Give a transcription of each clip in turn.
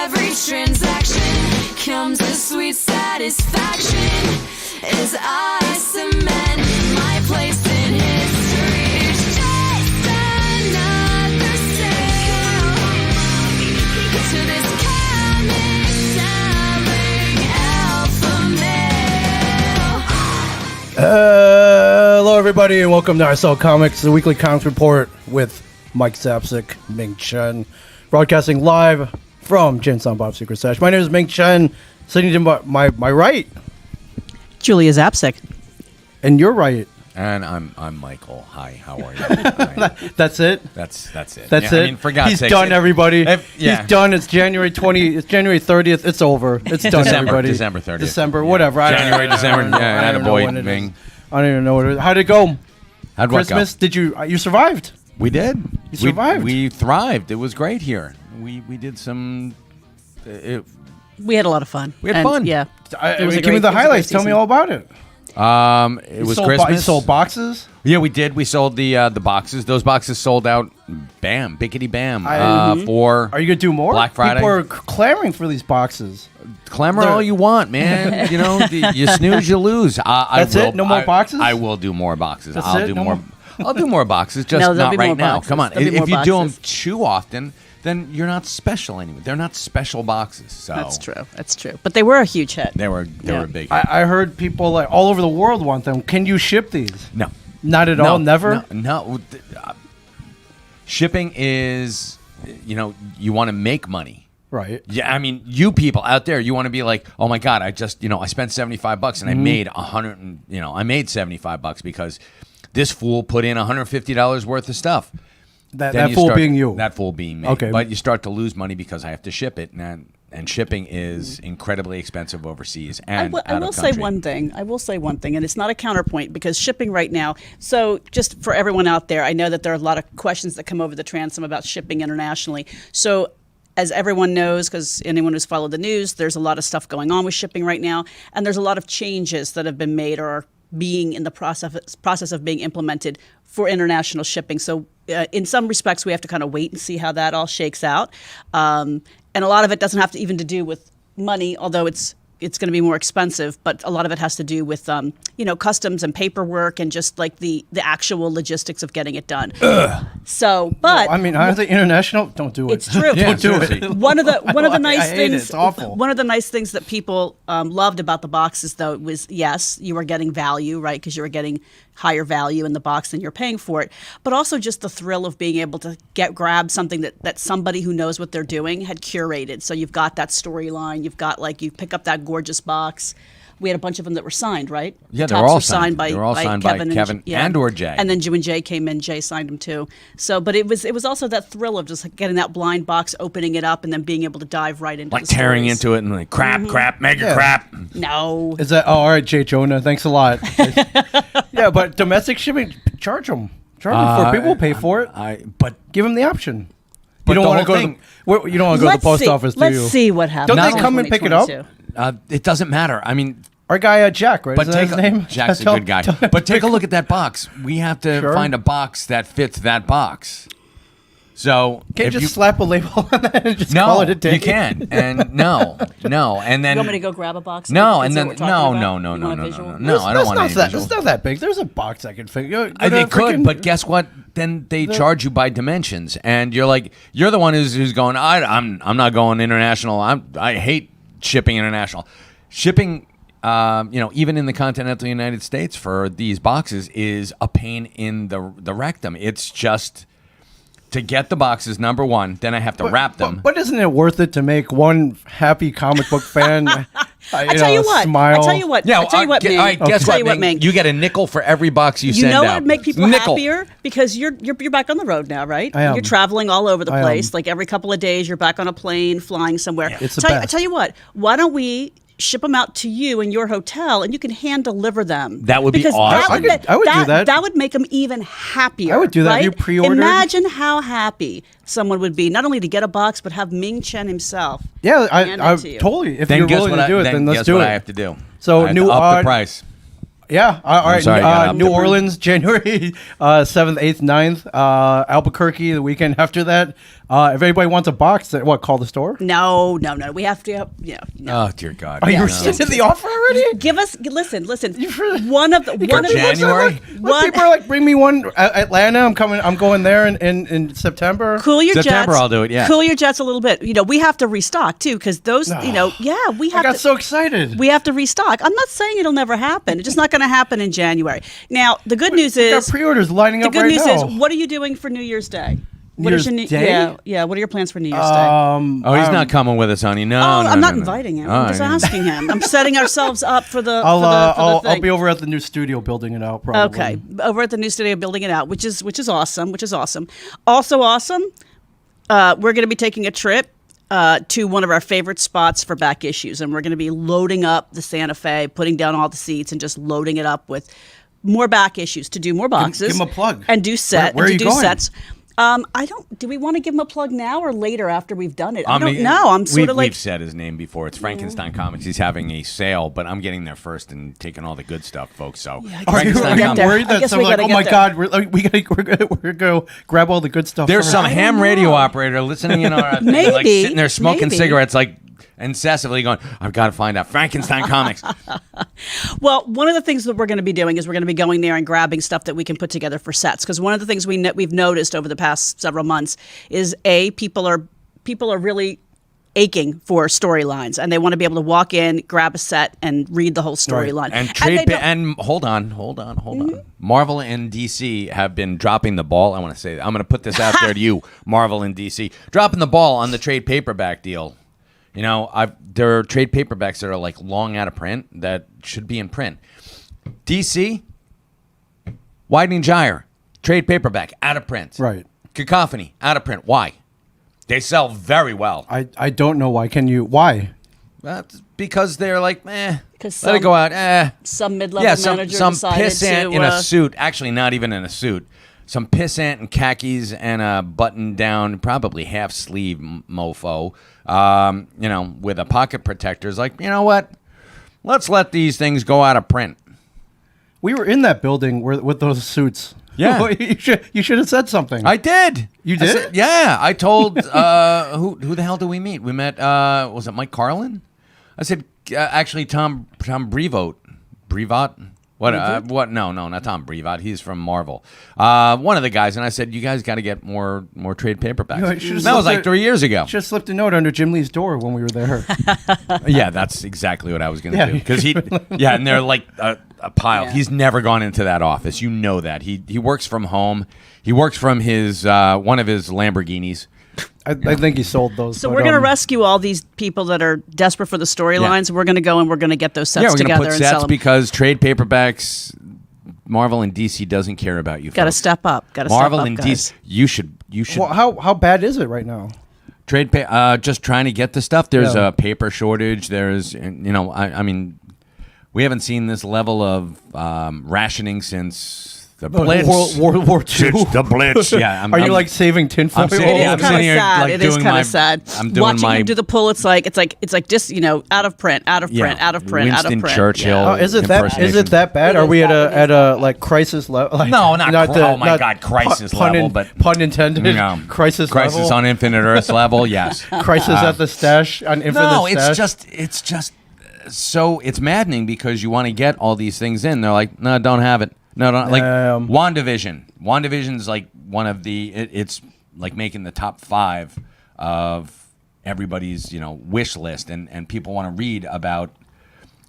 every transaction comes a sweet satisfaction as I cement my place in history. It's just another sale to this comic selling alpha male. Hello, everybody, and welcome to I Sell Comics, the weekly comics report with Mike Zapsik, Ming Chen, broadcasting live from Jin Silent Bob's Secret Stash. My name is Ming Chen, sitting to my right, Julia Zapsik. and you're right. And I'm Michael. Hi, how are you? That's it. That's it. That's Yeah, it. I mean, for God's He's sakes, done, everybody. yeah. He's done. It's January 20. It's January 30th. It's over. It's done, everybody. December 30th. December, Yeah. whatever. January, December. Yeah, I don't know attaboy, when it Ming. is. I don't even know what it is. How'd it go? How'd what go? Christmas? Did you survived? We did. You survived. We thrived. It was great here. We did some. We had a lot of fun. We had fun. Yeah. Give me the highlights. Tell me all about it. It was Christmas. You sold boxes? Yeah, we did. We sold the boxes. Those boxes sold out. Bam, bickety bam. For Are you gonna do more? Black Friday. People are clamoring for these boxes. Clamor all you want, man. You know, you snooze, you lose. That's it? No more boxes? I will do more boxes. That's I'll it? do No more. more? I'll do more boxes, just No, there'll not be right more now. boxes. Come on. There'll be If more you do them boxes. too often, then you're not special anymore. They're not special boxes. So That's true. That's true. But they were a huge hit. They were Yeah. big. I heard people like all over the world want them. Can you ship these? No. Not at all. Never. No. Shipping is, you want to make money. Right. Yeah, I mean, you people out there, you want to be like, oh my God, I just, I spent $75 and I made I made $75 because this fool put in $150 worth of stuff. That fool being you. That fool being me. Okay. But you start to lose money because I have to ship it, and shipping is incredibly expensive overseas and I will say one thing. I will say one thing, and it's not a counterpoint because shipping right now. So just for everyone out there, I know that there are a lot of questions that come over the transom about shipping internationally. So as everyone knows, because anyone who's followed the news, there's a lot of stuff going on with shipping right now, and there's a lot of changes that have been made or are being in the process of being implemented for international shipping. So in some respects, we have to kind of wait and see how that all shakes out. And a lot of it doesn't have to even to do with money, although it's going to be more expensive. But a lot of it has to do with customs and paperwork and just like the actual logistics of getting it done. So, but I mean, honestly, international. Don't do it. it's true. Yeah, Don't do seriously. it. One of the nice I hate things. it. It's awful. One of the nice things that people loved about the boxes, though, was yes, you were getting value, right? Because you were getting higher value in the box than you're paying for it, but also just the thrill of being able to grab something that somebody who knows what they're doing had curated. So you've got that storyline. You've got you pick up that gorgeous box. We had a bunch of them that were signed, right? Yeah, The they were tops all were signed. by They were all signed by Kevin and or Jay. And then when Jay came in, Jay signed them too. So, but it was also that thrill of just getting that blind box, opening it up, and then being able to dive right into Like the tearing stories. into it and like crap, mega Yeah. crap. No. Is that all right, Jay Jonah? Thanks a lot. Yeah, but domestic shipping, charge them. For people, pay for it. But Give them the option. But You don't the want to whole go. thing- You don't want to go to the post office, do Let's you? see what happens. Don't they in come and pick it up? 2022. it doesn't matter. I mean, Our guy Jack, right? but Isn't that his name? Jack's a Tell- good guy. tell him But to take a pick- look at that box. We have to Sure. find a box that fits that box. So Can't if you you just slap a label on that and just no, call it a day? you can't. And no, and then You want me to go grab a box? No, Is and that then what we're talking about? no, You want a visual? I don't want any visual. It's not that big. There's a box I can fit. They could, but guess what? Then they charge you by dimensions, and you're the one who's going. I'm not going international. I hate shipping international. Shipping, even in the continental United States for these boxes is a pain in the rectum. It's just to get the boxes, number one. Then I have to wrap them. But isn't it worth it to make one happy comic book fan? I tell you what. Smile. I tell you what. Yeah, I tell you what, Ming. all right, guess I tell what, you what, Ming? Ming. You get a nickel for every box you You send know out. what would make people Nickel. happier? Because you're back on the road now, right? I am. You're traveling all over the I place. am. Like every couple of days, you're back on a plane, flying somewhere. It's the I best. tell you what. Why don't we ship them out to you in your hotel, and you can hand deliver them? That would be Because awesome. I would do that. That would make them even happier. I would do that. Right? You pre-ordered? Imagine how happy someone would be, not only to get a box, but have Ming Chen himself. Yeah, hand I it to you. totally. If Then you're guess willing what to do it, then let's guess do what it. I have to do. So I have new to up odd- the price. Yeah. All right. sorry, I gotta up New the- Orleans, January 7th, 8th, 9th. Albuquerque, the weekend after that. If anybody wants a box, call the store? No. We have to. No. Oh dear God! Are you No. rescinded the offer already? Give us. Listen. One of the January? What people are like, bring me one. Atlanta, I'm coming. I'm going there in September. Cool your September, jets. I'll do it, yeah. Cool your jets a little bit. We have to restock too because those. We I have got to. so excited. We have to restock. I'm not saying it'll never happen. It's just not going to happen in January. Now, the good news I got is pre-orders lining the up good right news now. is what are you doing for New Year's Day? New Year's Day? Yeah. What are your plans for New Year's Day? Oh, he's not coming with us, honey. No, no, I'm not no. inviting him. Oh, I'm just yeah. asking him. I'm setting ourselves up for the. I'll thing. be over at the new studio building it out. Probably. Okay, over at the new studio building it out, which is awesome. Also awesome. We're going to be taking a trip to one of our favorite spots for back issues, and we're going to be loading up the Santa Fe, putting down all the seats, and just loading it up with more back issues to do more boxes. Give him a plug. And do set. Where are and to you do going? sets. I don't. Do we want to give him a plug now or later after we've done it? I don't mean, know. I'm sort of like. we've said his name before. It's Frankenstein Comics. He's having a sale, but I'm getting there first and taking all the good stuff, folks. So I guess Are you, we gotta are get you there. worried I that guess someone's we like, gotta oh my get God, we're gonna go grab all the good stuff? there's first. some ham know. radio operator listening in on our thing, like Maybe, sitting there smoking maybe. cigarettes, like incessantly going, I've got to find out Frankenstein Comics. Well, one of the things that we're going to be doing is we're going to be going there and grabbing stuff that we can put together for sets. Because one of the things we've noticed over the past several months is people are really aching for storylines, and they want to be able to walk in, grab a set, and read the whole storyline. And they don't- and hold on. Marvel and DC have been dropping the ball. I want to say that. I'm going to put this out there to you, Marvel and DC, dropping the ball on the trade paperback deal. There are trade paperbacks that are like long out of print that should be in print. DC, Widening Gyre, trade paperback out of print. Right. Cacophony out of print. Why? They sell very well. I don't know why. Why? That's because they're like, let it some- go out. some mid-level Yeah, manager some decided pissant to in a suit. Actually, not even in a suit. Some pissant in khakis and a button-down, probably half-sleeve mofo, with a pocket protector. Is like, you know what? Let's let these things go out of print. We were in that building with those suits. Yeah. you should have said something. I did. You I did? said- yeah, I told. Who the hell did we meet? We met. Was it Mike Carlin? I said actually Tom Brevoort. What? No, not Tom Brevoort. He's from Marvel. One of the guys, and I said, you guys got to get more trade paperbacks. That was like 3 years ago. Just slipped a note under Jim Lee's door when we were there. Yeah, that's exactly what I was going to do. Because and they're like a pile. Yeah. He's never gone into that office. You know that. He works from home. He works from his one of his Lamborghinis. I think he sold those. So but, we're going to rescue all these people that are desperate for the storylines. Yeah. We're going to go and we're going to get those sets Yeah, we're going to together put and sell sets them. because trade paperbacks, Marvel and DC doesn't care about you. Got to folks. step up. Got to Marvel step up, and guys. DC, you should. Well, how bad is it right now? Trade just trying to get the stuff. There's Yeah. a paper shortage. There's I mean, we haven't seen this level of rationing since the Blitz. World War II. Since the Blitz. Yeah. Are you like saving tinfoil? I'm sitting- It is yeah, I'm kind of sitting here, sad. like, It is doing kind my- of sad. I'm doing Watching my- him do the pull, it's like just out of print, out of print, out of print, out of Winston print. Churchill. Yeah. Oh, is it that bad? It Are is we bad. at a like crisis level? Like, No, not oh my not God, crisis pun level, but pun intended. No. Crisis level. on Infinite Earths level. Yes. Crisis at the stash on Infinite No, Stash. it's just so it's maddening because you want to get all these things in. They're like, no, don't have it. No, don't. Like WandaVision. WandaVision's like one of it's like making the top 5 of everybody's wish list, and people want to read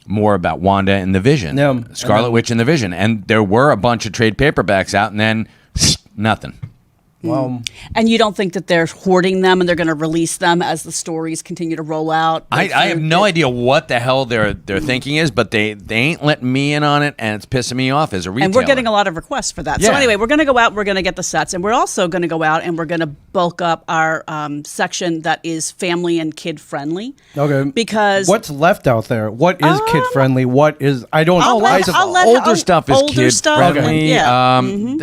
more about Wanda and the Vision, Yeah. Scarlet Witch and the Vision, and there were a bunch of trade paperbacks out, and then nothing. Well, And you don't think that they're hoarding them and they're going to release them as the stories continue to roll out? I have no idea what the hell their thinking is, but they ain't letting me in on it, and it's pissing me off as a retailer. And we're getting a lot of requests for that. So Yeah. anyway, we're going to go out. We're going to get the sets, and we're also going to go out and we're going to bulk up our section that is family and kid friendly. okay. Because what's left out there? What is kid friendly? What is I don't know. I'll let- older stuff is older kid stuff, friendly. yeah.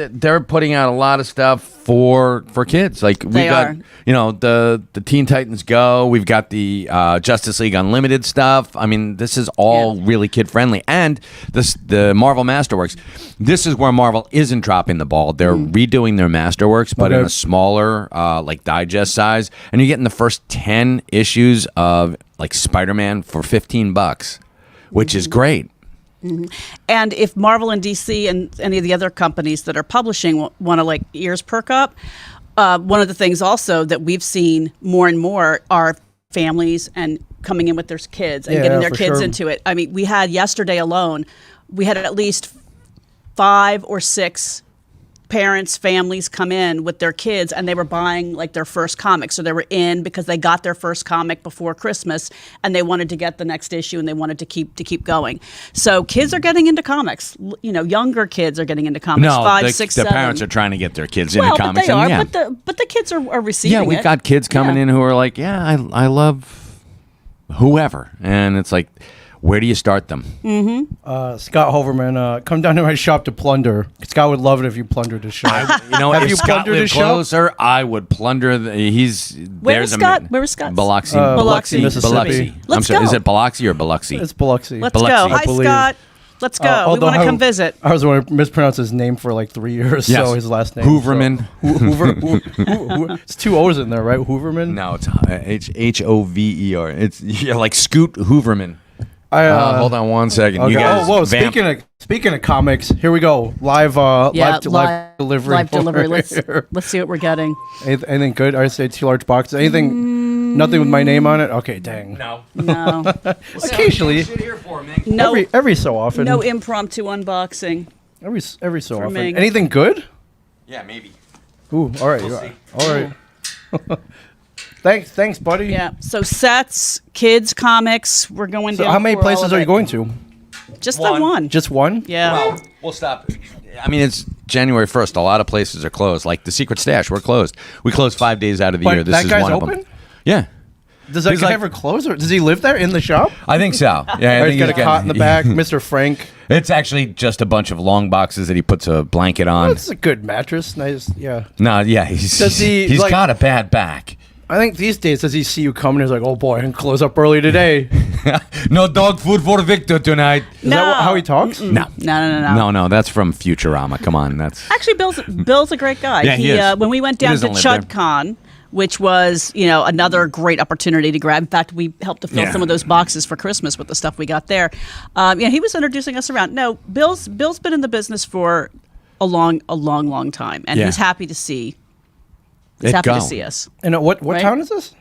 They're putting out a lot of stuff for kids. Like we They got, are. the Teen Titans Go. We've got the Justice League Unlimited stuff. I mean, this is all really kid friendly. And the Marvel Masterworks. This is where Marvel isn't dropping the ball. They're redoing their Masterworks, but in a smaller, like digest size. And you're getting the first 10 issues of like Spider-Man for $15, which is great. And if Marvel and DC and any of the other companies that are publishing want to like ears perk up, one of the things also that we've seen more and more are families and coming in with their kids and getting their for kids sure. into it. I mean, we had yesterday alone, we had at least 5 or 6 parents, families come in with their kids, and they were buying like their first comic. So they were in because they got their first comic before Christmas, and they wanted to get the next issue, and they wanted to keep going. So kids are getting into comics. Younger kids are getting into comics. No, 5, the 6, the 7. parents are trying to get their kids well, into but comics. they are. and, But the kids are receiving it. we've got kids coming in who are like, I love whoever, and it's like, where do you start them? Scott Hoverman, come down to my shop to plunder. Scott would love it if you plundered his shop. Have if you Scott plundered lived his shop? closer, I would plunder. Where is Scott? Where is Scott? Biloxi, Biloxi, Mississippi. Biloxi. Let's I'm sorry, go. is it Biloxi or Biloxi? It's Biloxi. Let's Biloxi, go. I Hi, believe. Scott. Let's go. We Although want to come visit. I was going to mispronounce his name for like 3 years, Yes. so his last name. Hooverman. It's 2 O's in there, right? Hooverman? No, it's Hover. It's like Scoot Hooverman. Hold on one second. Okay. You guys, whoa! vamp- Speaking of comics, here we go. Live delivery. Live delivery. over Let's here. see what we're getting. Anything good? I say 2 large boxes. Anything? Nothing with my name on it. Okay, dang. No. No, Occasionally, Here for me. no, every so often. no impromptu unboxing. every so for often. me. Anything good? Yeah, maybe. Ooh, all right, see. all right. Thanks, buddy. Yeah. So sets, kids, comics. We're going So down. how many through all places of are you it. going to? Just One. the one. Just one? Yeah. Well, we'll stop. I mean, it's January 1st. A lot of places are closed. Like the Secret Stash, we're closed. We close 5 days out of the But year. This that is guy's one of open? them. Yeah. Does that He's guy like- ever close, or does he live there in the shop? I think so. Yeah, I Or think he's got a getting- cot in the back, Mr. Frank. It's actually just a bunch of long boxes that he puts a blanket on. That's a good mattress. Nice, yeah. No, yeah, he's Like- got a bad back. I think these days, does he see you coming? He's like, oh boy, I can close up early today. No dog food for Victor tonight. Is that how he talks? No. No, that's from Futurama. Come on, that's Actually, Bill's a great guy. Yeah, he is. When we went He down to doesn't live there. ChudCon, which was another great opportunity to grab. In fact, we helped to fill Yeah. some of those boxes for Christmas with the stuff we got there. He was introducing us around. No, Bill's been in the business for a long time, and Yeah. he's happy to see. He's It happy go. to see us. And what Right? town is this?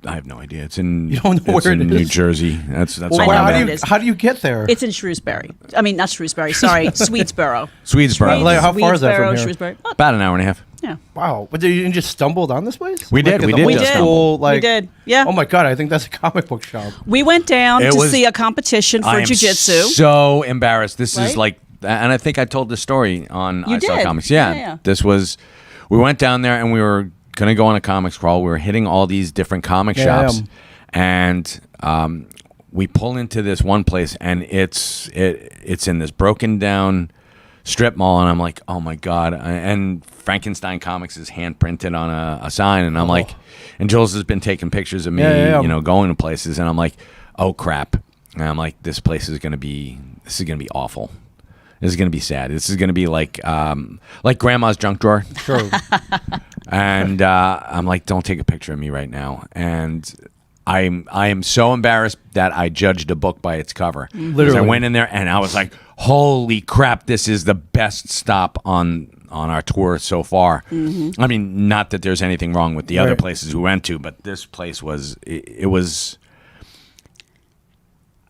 I have no idea. It's in You don't know it's where it in New is? Jersey. That's Well, all I know I where know. it is. how do you get there? It's in Shrewsbury. I mean, not Shrewsbury. Sorry, Swedesboro. Swedesboro. Like, how far is that from Swedesboro, here? Shrewsbury. Oh, About an hour and a half. yeah. Wow. But you just stumbled on this place? We did, Like in we the did old just school, stumble. We did, yeah. Oh my God, I think that's a comic book shop. We went down It to was- see a competition for I am jiu-jitsu. so embarrassed. This is Right? like, and I think I told this story on You I Saw did. Comics. Yeah. This was, we went down there and we were going to go on a comics crawl. We were hitting all these different comic Yeah, shops. And we pull into this one place and it's in this broken down strip mall. And I'm like, oh my God. And Frankenstein Comics is hand printed on a sign. And I'm like, and Jules has been taking pictures of me, Yeah. going to places. And I'm like, oh crap. And I'm like, this is going to be awful. This is going to be sad. This is going to be like grandma's junk drawer. Sure. And I'm like, don't take a picture of me right now. And I am so embarrassed that I judged a book by its cover. 'Cause Literally. I went in there and I was like, holy crap, this is the best stop on our tour so far. I mean, not that there's anything wrong with the other Right. places we went to, but this place was it was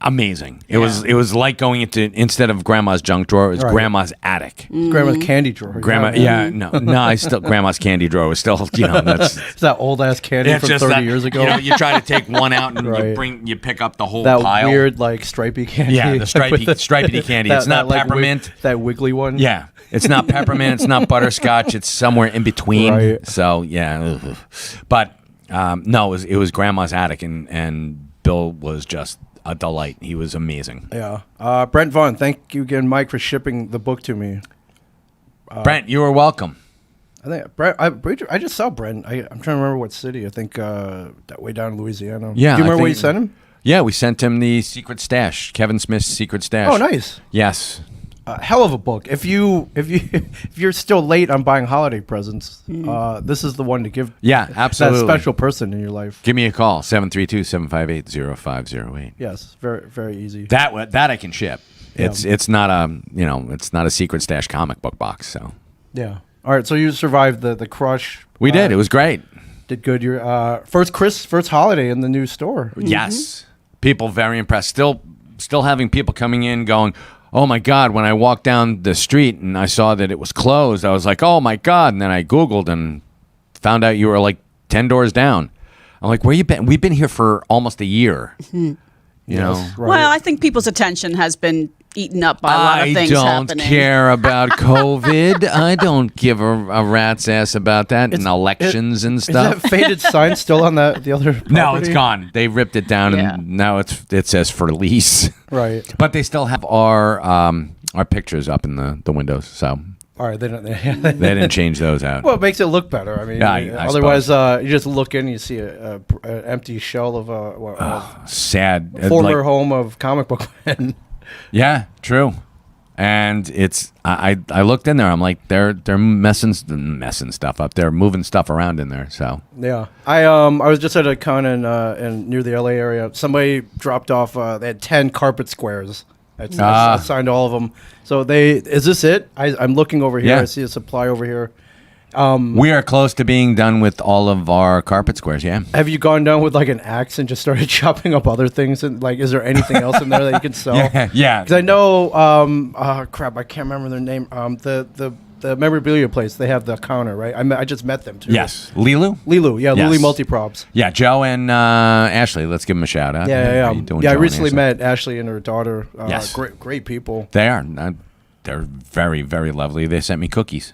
amazing. It was like going into, instead of grandma's junk drawer, it was Right. grandma's attic. Grandma's candy drawer. Grandma, I still grandma's candy drawer was still, that's It's that old ass candy it's from just 30 that, years ago. You try to take one out and Right. you pick up the whole that pile. weird, like, stripy candy. Yeah, the stripy- With stripy candy. It's not like, peppermint. that wiggly one. Yeah, it's not peppermint. It's not butterscotch. It's somewhere in between. Right. So yeah, ugh. But no, it was grandma's attic, and Bill was just a delight. He was amazing. Yeah. Brent Vaughn, thank you again, Mike, for shipping the book to me. Brent, you are welcome. I think Brent. I just saw Brent. I'm trying to remember what city. I think that way down in Louisiana. Yeah, Do you I remember what you think- sent him? Yeah, we sent him the Secret Stash, Kevin Smith's Secret Stash. Oh, nice. Yes. Hell of a book. If you're still late on buying holiday presents, this is the one to give. Yeah, absolutely. That special person in your life. Give me a call, 732-758-0508. Yes, very very easy. That I can ship. It's not a Secret Stash comic book box. So Yeah. All right. So you survived the crush. we did. It was great. Did good. Your first holiday in the new store. Yes, people very impressed. Still having people coming in going, "Oh my God!" When I walked down the street and I saw that it was closed, I was like, "Oh my God!" And then I Googled and found out you were like 10 doors down. I'm like, "Where you been?" We've been here for almost a year. You know. Right. Well, I think people's attention has been eaten up by a lot of things I don't happening. care about COVID. I don't give a rat's ass about that and elections and Is stuff. that faded sign still on the other? No, it's property? gone. They ripped it down Yeah. and now it says for lease. Right. But they still have our pictures up in the windows, so All right. They don't. they didn't change those out. Well, it makes it look better. I mean, Yeah, I otherwise, you just look in, and you see an empty shell of a Sad. former Like- home of comic book men. Yeah, true. And it's I looked in there. I'm like they're messing stuff up. They're moving stuff around in there. So Yeah, I was just at a con in near the LA area. Somebody dropped off. They had 10 carpet squares. I signed all of them. So is this it? I'm looking over here. Yeah. I see a supply over here. we are close to being done with all of our carpet squares. Yeah. Have you gone down with like an axe and just started chopping up other things? And like, is there anything else in there that you can sell? Yeah. Because I know, crap, I can't remember their name. The memorabilia place, they have the counter, right? I just met them too. Yes. Lilu? Lilu, yeah, Yes. Lily Multiprops. Yeah, Joe and Ashley. Let's give them a shout out. Yeah. How you doing, Yeah, I Joe and recently Ashley? met Ashley and her daughter. Yes. Great people. They are. They're very, very lovely. They sent me cookies.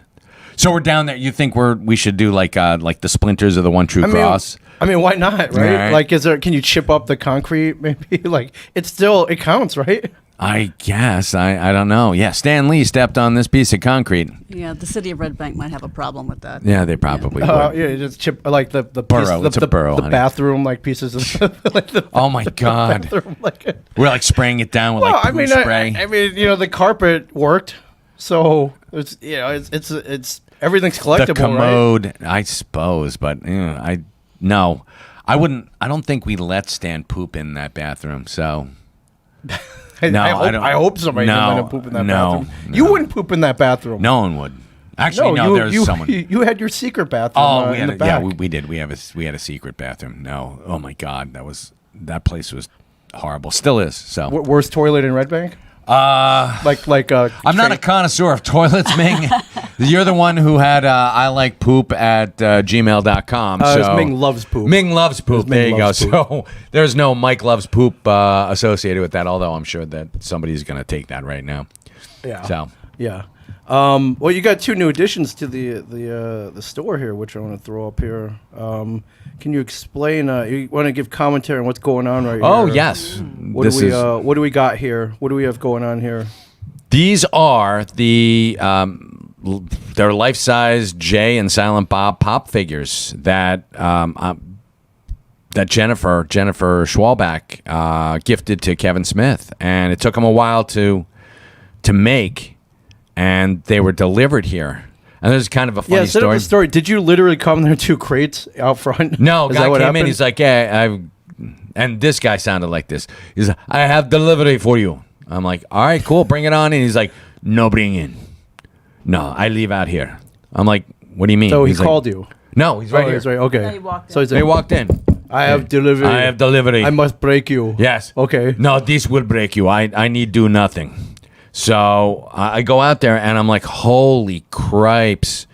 So we're down there. You think we should do like the splinters of the One True Cross? I mean, why not, right? Right. Like, can you chip up the concrete? Maybe like it counts, right? I guess. I don't know. Yeah, Stan Lee stepped on this piece of concrete. Yeah, the city of Red Bank might have a problem with that. Yeah, they probably would. Yeah, just chip like the Burrow. piece, It's a burrow, the honey. bathroom like pieces of like the Oh my God. bathroom, like. We're like spraying it down with Well, like I poo mean, spray. I mean, the carpet worked, so it's everything's The collectible, commode, I suppose, but I wouldn't. I don't think we let Stan poop in that bathroom. So right? No, I hope somebody didn't let him poop in that bathroom. You wouldn't poop in that bathroom. no one would. Actually, no. There's you, someone. You had your secret bathroom Oh, we in had the yeah, back. we did. We had a secret bathroom. No, oh my God, that place was horrible. Still is. So Worst toilet in Red Bank? Like I'm not a connoisseur of toilets, Ming. You're the one who had I like poop at gmail.com. it's So Ming loves poop. Ming loves poop. Ming There you go. loves poop. So there's no Mike loves poop associated with that. Although I'm sure that somebody's going to take that right now. Yeah. So Yeah. Well, you got 2 new additions to the store here, which I want to throw up here. Can you explain? You want to give commentary on what's going on right oh here? yes, What this do we is what do we got here? What do we have going on here? these are the they're life-size Jay and Silent Bob pop figures that that Jennifer Schwalbach gifted to Kevin Smith, and it took him a while to make, and they were delivered here. And there's kind of a funny Set up story. the story. Did you literally come there 2 crates out front? No, Is guy that what came in. happened? He's like, "Yeah, and this guy sounded like this. He's like, I have delivery for you. I'm like, all right, cool, bring it on in. He's like, no, bring in. No, I leave out here. I'm like, what do you mean? So he He's like, called you. No, he's right Oh, here. he's right. Okay. No, he walked in. So he's They like, walked in. I have delivery. I have delivery. I must break you. Yes. Okay. No, this will break you. I need do nothing. So I go out there and I'm like, holy cripes.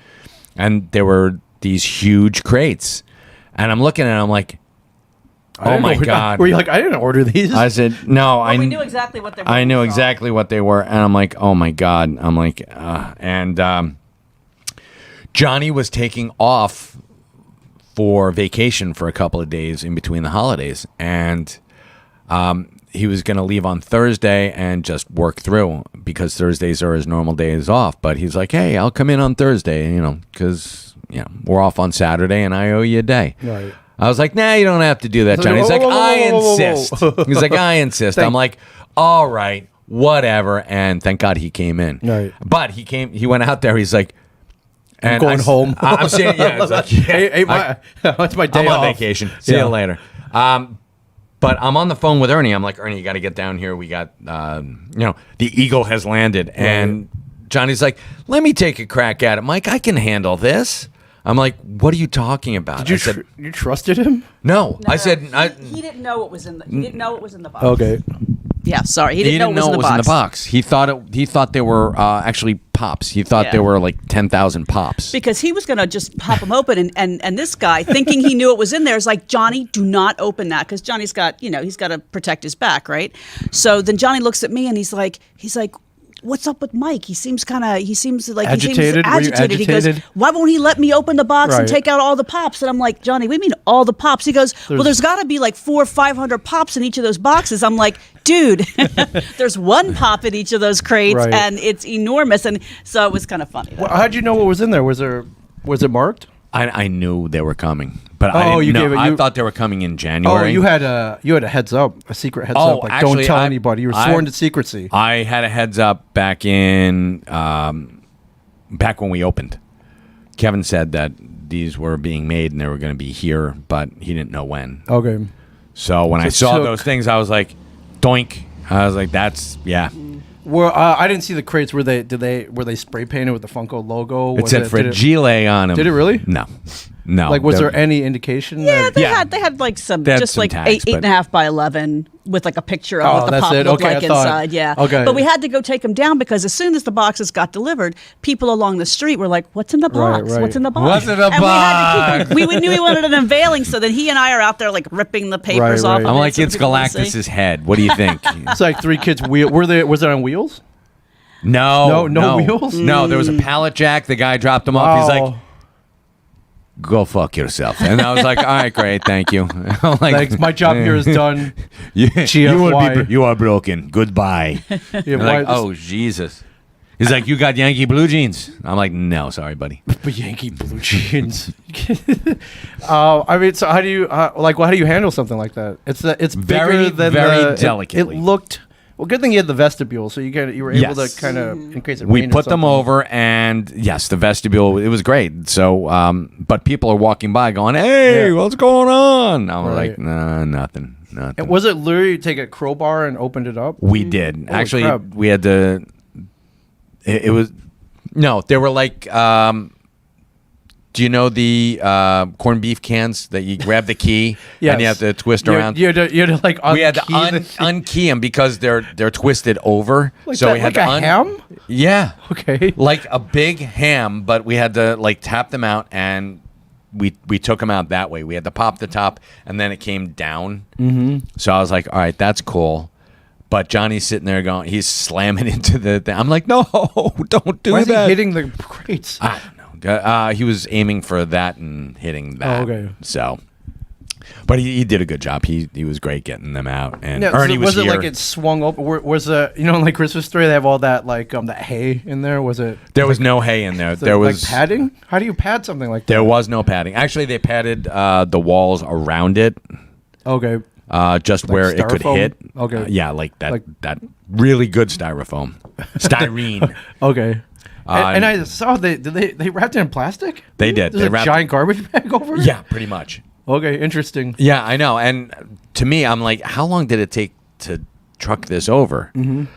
And there were these huge crates. And I'm looking at it, I'm like, oh my God. Were you like, I didn't order these? I said, no, Well, we knew exactly what they were. I knew so- exactly what they were, and I'm like, oh my God. I'm like, Johnny was taking off for vacation for a couple of days in between the holidays, and he was going to leave on Thursday and just work through because Thursdays are his normal days off. But he's like, hey, I'll come in on Thursday, because we're off on Saturday and I owe you a day. Right. I was like, nah, you don't have to do that, Johnny. He's like, I insist. He's like, I insist. I'm like, all right, whatever. And thank God he came in. Right. But he went out there. He's like, I'm going home. I'm saying, yeah. It's like, yeah, it's my day I'm off. on vacation. See you later. But I'm on the phone with Ernie. I'm like, Ernie, you got to get down here. We got, the Eagle has landed. And Johnny's like, let me take a crack at it. Mike, I can handle this. I'm like, what are you talking about? Did you you trusted him? No. I said, he didn't know what was in the. He didn't know it was in the box. Okay. Yeah, sorry, he didn't know it was in the box. He thought they were actually pops. He thought they were like 10,000 pops. Because he was going to just pop them open, and this guy, thinking he knew it was in there, is like, Johnny, do not open that, because Johnny's got, he's got to protect his back, right? So then Johnny looks at me and he's like, what's up with Mike? He seems like agitated. He seems agitated. He goes, why won't he let me open the box and take out all the pops? And I'm like, Johnny, what do you mean all the pops? He goes, well, there's got to be like 400 or 500 pops in each of those boxes. I'm like, dude, there's one pop in each of those crates, and it's enormous. And so it was kind of funny. Well, how'd you know what was in there? Was it marked? I knew they were coming, but I thought they were coming in January. Oh, you had a heads up, a secret heads up. Like, actually, don't tell anybody. You were sworn to secrecy. I had a heads up back when we opened. Kevin said that these were being made and they were going to be here, but he didn't know when. Okay. So when I saw those things, I was like, doink. I was like, that's Well, I didn't see the crates. Were they spray painted with the Funko logo? It said Fragile on them. Did it really? No. Like, was there any indication? Yeah, they had like some, just like tags, 8.5 by 11 with like a picture of what the pop looked like inside. Yeah. Okay. But we had to go take them down because as soon as the boxes got delivered, people along the street were like, "What's in the box? Right. What's in the box? What's in the box?" We had to keep them. We knew we wanted an unveiling, so then he and I are out there like ripping the papers off. Right. Of I'm it like, so it's people can see. Galactus's head. What do you think? It's like 3 kids. Was it on wheels? No wheels? No, there was a pallet jack. The guy dropped them off. He's like, go fuck yourself. And I was like, all right, great, thank you. I'm like, Thanks, my job here is done. You are broken. Goodbye. Like, oh, Jesus. He's like, you got Yankee blue jeans. I'm like, no, sorry, buddy. But Yankee blue jeans. I mean, so how do you how do you handle something like that? It's very, bigger than very delicately. It looked. Well, good thing you had the vestibule, so you were able to kind of, in case it we rained put or them something. over, and yes, the vestibule, it was great. So, but people are walking by going, hey, what's going on? I'm like, nah, nothing. And was it literally you take a crowbar and opened it up? We did. Actually, crap. we had to, it was, no, they were like, do you know the corned beef cans that you grab the key and you have to twist around? You had to like unkey we had to unkey them because they're twisted over. Like so that, we had like to a ham? Yeah. Okay. Like a big ham, but we had to like tap them out and we took them out that way. We had to pop the top and then it came down. Mm-hmm. So I was like, all right, that's cool. But Johnny's sitting there going, he's slamming into the thing. I'm like, no, don't do Why is that. he hitting the crates? I don't know. He was aiming for that and hitting that. Oh, okay. So, but he did a good job. He was great getting them out. And Yeah, Ernie was it here. like it swung open? Was like Christmas story? They have all that that hay in there. Was it? There was no hay in there. There There was like padding. How do you pad something like that? There was no padding. Actually, they padded the walls around it. Okay. Just where it could styrofoam? hit. Okay. Yeah, like that really good styrofoam. Styrene. Okay. And I saw they wrapped it in plastic. They did. There's They a wrapped giant garbage bag over it. Yeah, pretty much. Okay, interesting. Yeah, I know. And to me, I'm like, how long did it take to truck this over?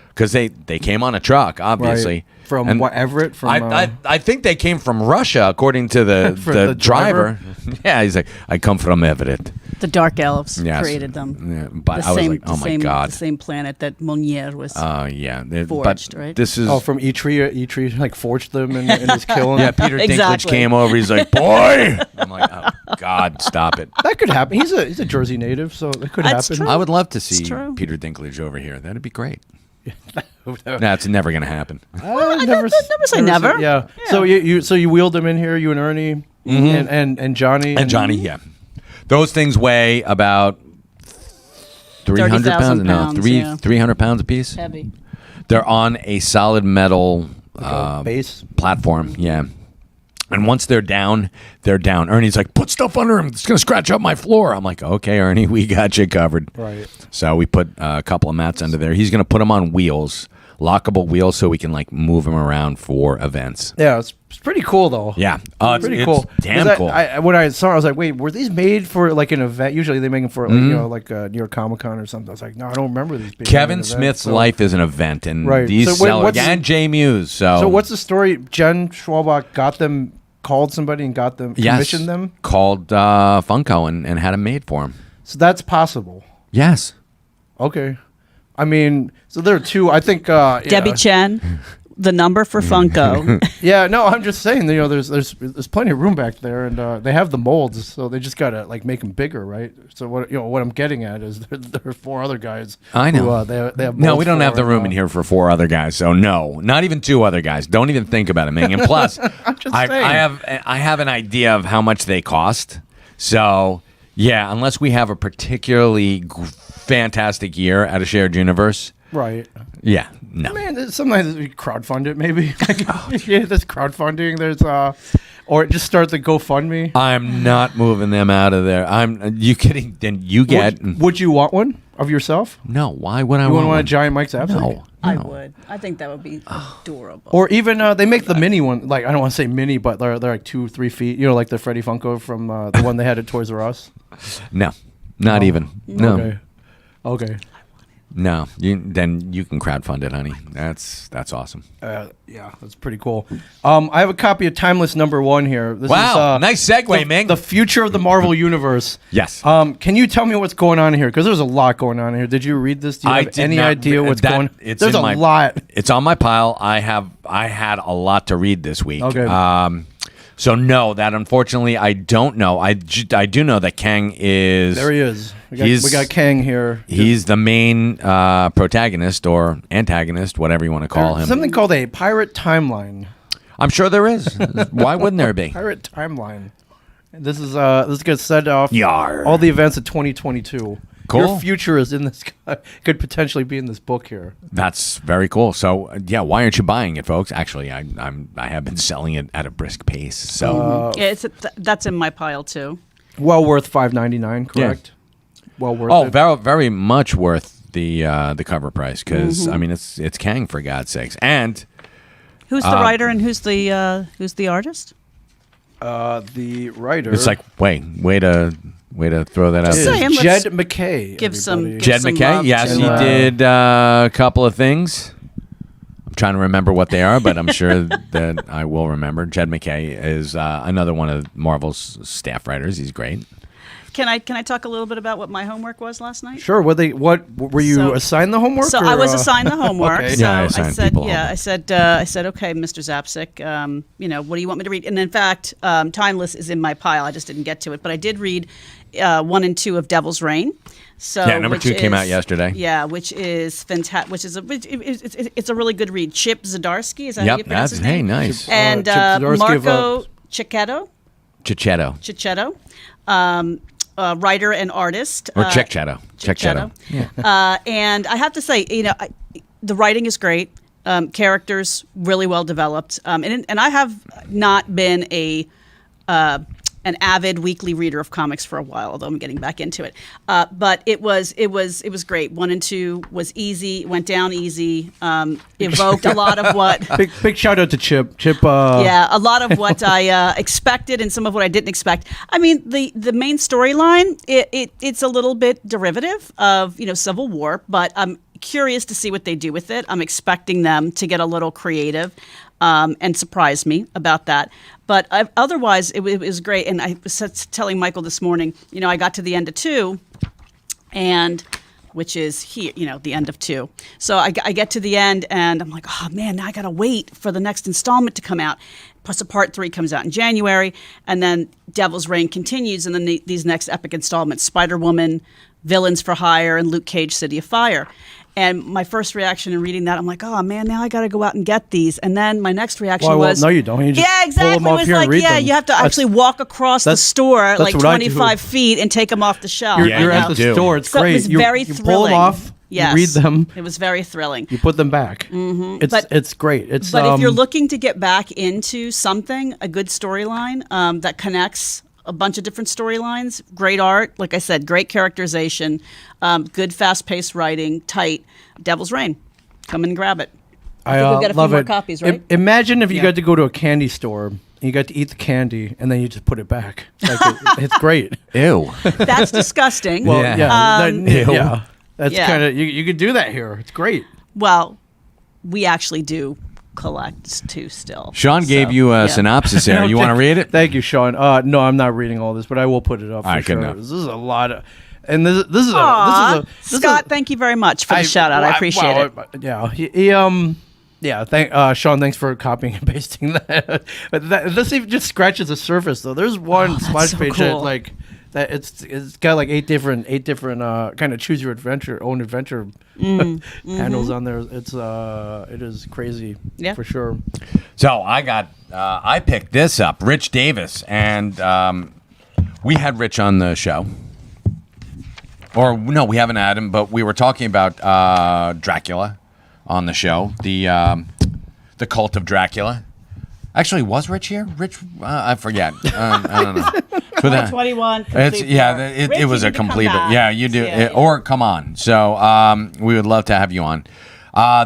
Because they came on a truck, obviously. Right. From And Everett? From I think they came from Russia, according to the the driver. Yeah, he's like, I come from Everett. The Dark Elves Yes. created them. Yeah, but I was like, oh my God. The same planet that Monier was. Yeah. Forged, but right? This is. from Eitri like forged them in his kiln. Yeah, Peter Dinklage Exactly. came over. He's like, boy. I'm like, oh, God, stop it. That could happen. He's a Jersey native, so it could That's happen. true. I would love to see true. Peter Dinklage over here. That'd be great. No, it's never going to happen. never say never. Yeah. So you wheeled him in here, you and Ernie, and Johnny. And Johnny, yeah. Those things weigh about 300 pounds? 30,000 No, pounds, yeah. 300 pounds a piece. Heavy. They're on a solid metal base. platform. Yeah. And once they're down, they're down. Ernie's like, put stuff under him. It's going to scratch up my floor. I'm like, okay, Ernie, we got you covered. Right. So we put a couple of mats under there. He's going to put them on wheels, lockable wheels, so we can like move them around for events. Yeah, it's pretty cool though. Yeah. Pretty cool. Damn 'Cause cool. When I saw it, I was like, wait, were these made for like an event? Usually they make them for like, like New York Comic Con or something. I was like, no, I don't remember these being Kevin an event, Smith's so- life is an event, and Right. these So wait, sellers, what's- and Jay Muse. So what's the story? Jen Schwalbach got them, called somebody and got them, commissioned them? Called Funko and had them made for him. So that's possible. Yes. Okay. I mean, so there are two, I think. Debbie Chen, the number for Funko. Yeah, no, I'm just saying, there's plenty of room back there, and they have the molds, so they just gotta like make them bigger, right? So what I'm getting at is there are 4 other guys. I know. Who, they have No, molds we don't for, have the room in here for 4 other guys. So no, not even 2 other guys. Don't even think about it, Ming. And plus, just I saying. have an idea of how much they cost. So yeah, unless we have a particularly fantastic year at a shared universe, Right. yeah, no. Man, sometimes we crowdfund it, maybe. Yeah, there's crowdfunding. There's or just start the GoFundMe. I'm not moving them out of there. You kidding? Then you get Would you want one of yourself? no. Why would I You want want a one? giant Mike Zapsik? No, I no. would. I think that would be adorable. Or even they make the mini one. Like I don't want to say mini, but they're like 2-3 feet. You know, like the Freddy Funko from the one they had at Toys R Us. No, not even. No, Okay. no. Then you can crowdfund it, honey. That's awesome. Yeah, that's pretty cool. I have a copy of Timeless #1 here. This Wow, is, nice segue, the, Ming. The future of the Marvel Universe. Yes. Can you tell me what's going on here? Because there's a lot going on here. Did you read this? Do you have did any not idea re- what's that- going on? It's There's in a my- lot. It's on my pile. I had a lot to read this week. Okay. So no, that unfortunately I don't know. I do know that Kang is. There he is. We He's- got Kang here. He's the main protagonist or antagonist, whatever you want to call him. Something called a pirate timeline. I'm sure there is. Why wouldn't there be? Pirate timeline. This is gonna set off Yar. all the events of 2022. Cool. Your future is in this. Could potentially be in this book here. That's very cool. So yeah, why aren't you buying it, folks? Actually, I have been selling it at a brisk pace. So Yeah, that's in my pile too. Well worth $5.99. Correct. Well worth. oh, it. very very much worth the cover price because I mean it's Kang for God's sakes. And Who's the writer and who's the artist? The writer. it's like way to throw that out Just there. saying. Jed let's McKay. give some- everybody. give Jed some McKay, love yes, to, he did a couple of things. I'm trying to remember what they are, but I'm sure that I will remember. Jed McKay is another one of Marvel's staff writers. He's great. Can I talk a little bit about what my homework was last night? Sure. What were you So- assigned the homework? So or, I was assigned the homework. Okay. So Yeah, I I assign said, people yeah, homework. I said, okay, Mr. Zapsik, what do you want me to read? And in fact, Timeless is in my pile. I just didn't get to it, but I did read 1 and 2 of Devil's Reign. So Yeah, number which 2 came out is- yesterday. Yeah, which is fantastic. It's a really good read. Chip Zdarsky, is that how you Yep, pronounce that's his name? nice. And Chip Zdarsky of, Marco Cicchetto. Cicchetto Writer and artist. or Cicchetto. Cicchetto. And I have to say, the writing is great. Characters really well developed. And I have not been an avid weekly reader of comics for a while, although I'm getting back into it. But it was great. 1 and 2 was easy, went down easy, evoked a lot of what. Big shout out to Chip. Chip. Yeah, a lot of what I expected and some of what I didn't expect. I mean, the main storyline it's a little bit derivative of Civil War, but I'm curious to see what they do with it. I'm expecting them to get a little creative and surprise me about that. But otherwise, it was great. And I was telling Michael this morning, I got to the end of 2, and which is here, the end of 2. So I get to the end, and I'm like, oh man, now I gotta wait for the next installment to come out. Plus, part 3 comes out in January, and then Devil's Reign continues, and then these next epic installments: Spider-Woman, Villains for Hire, and Luke Cage: City of Fire. And my first reaction in reading that, I'm like, oh man, now I got to go out and get these. And then my next reaction Well, was, no, you don't. You just yeah, pull exactly. them off It was here and like, read yeah, them. you have to actually walk across the store that's like what I do. 25 feet and take them off the shelf. You're, Yeah, you're you at the do. store. It's So great. it was you, very you thrilling. pull them off. Yes. You read them. It was very thrilling. You put them back. It's But- it's great. It's But if you're looking to get back into something, a good storyline that connects a bunch of different storylines, great art, like I said, great characterization, good fast-paced writing, tight. Devil's Reign, come and grab it. I think we've got a few love more it. copies, right? Imagine if you Yeah. got to go to a candy store and you got to eat the candy and then you just put it back. Like it's great. Ew. That's disgusting. Well, Yeah. yeah, that's Yeah. kind of you could do that here. It's great. Well, we actually do collect too still. Sean gave So, you a yeah. synopsis there. You want to read it? Thank you, Sean. No, I'm not reading all this, but I will put it up for All right, good sure. enough. This is a lot of, and this is Aw, a this is Scott, a, thank you very much for the shout out. I appreciate it. Yeah, yeah. Sean, thanks for copying and pasting that. But this even just scratches the surface, though. There's one that's splash so page that cool. like that. It's got like eight different kind of choose your own adventure handles on there. It is crazy, Yeah. for sure. So I picked this up, Rich Davis, and we had Rich on the show. Or no, we haven't had him, but we were talking about Dracula on the show, the Cult of Dracula. Actually, was Rich here? Rich, I forget. I don't know. But, 21. It was a complete. Yeah, you do, or come on. So we would love to have you on.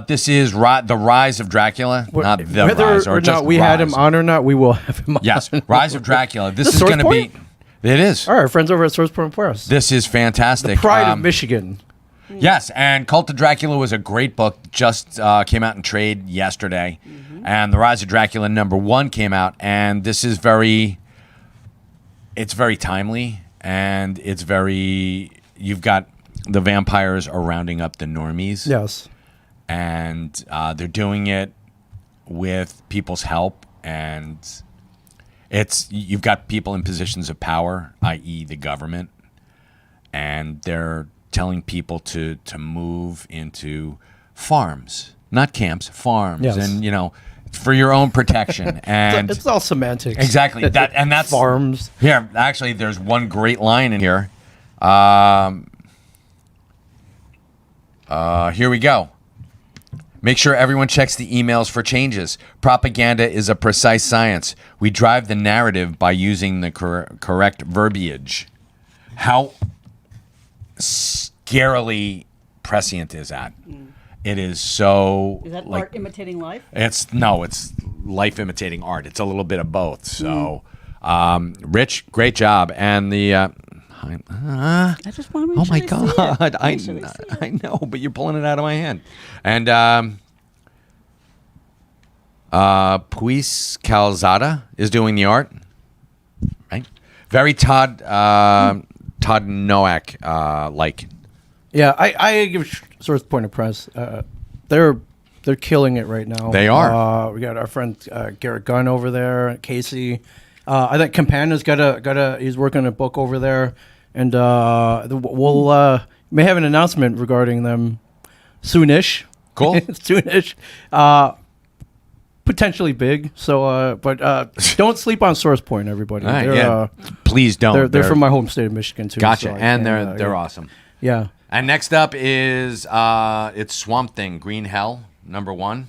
This is the Rise of Dracula, not the Whether Rise, or or just not we had him Rise. on or not, we will have him on. Yes, Rise of Dracula. This This is Source going to be. Point? It is. All right, friends over at Source Point Press. This is fantastic. Pride of Michigan. Yes, and Cult of Dracula was a great book. Just came out in trade yesterday, and The Rise of Dracula #1 came out, and this is it's very timely, and it's very. You've got the vampires are rounding up the normies. Yes. And they're doing it with people's help, and you've got people in positions of power, i.e. the government, and they're telling people to move into farms, not camps, farms, Yes. and for your own protection. And It's all semantics. exactly and that's farms. here. Actually, there's one great line in here. Here we go. Make sure everyone checks the emails for changes. Propaganda is a precise science. We drive the narrative by using the correct verbiage. How scarily prescient is that? It is so. Is that like, art imitating life? it's life imitating art. It's a little bit of both. So, Rich, great job, and the. I just want to Oh make my sure they see it. God! I Make sure they see it. I know, but you're pulling it out of my hand. And Puis Calzada is doing the art, right? Very Todd Nowak like. Yeah, I give Source Point of Press. They're killing it right now. They are. We got our friend Garrett Gunn over there, Casey. I think Campana's he's working on a book over there, and we'll may have an announcement regarding them soonish. Cool. Soonish. Potentially big. So, but don't sleep on Source Point, everybody. All right, They're, yeah. Please don't. they're from my home state of Michigan too. Gotcha, so I and can't, they're yeah. awesome. Yeah. And next up is it's Swamp Thing, Green Hell, #1.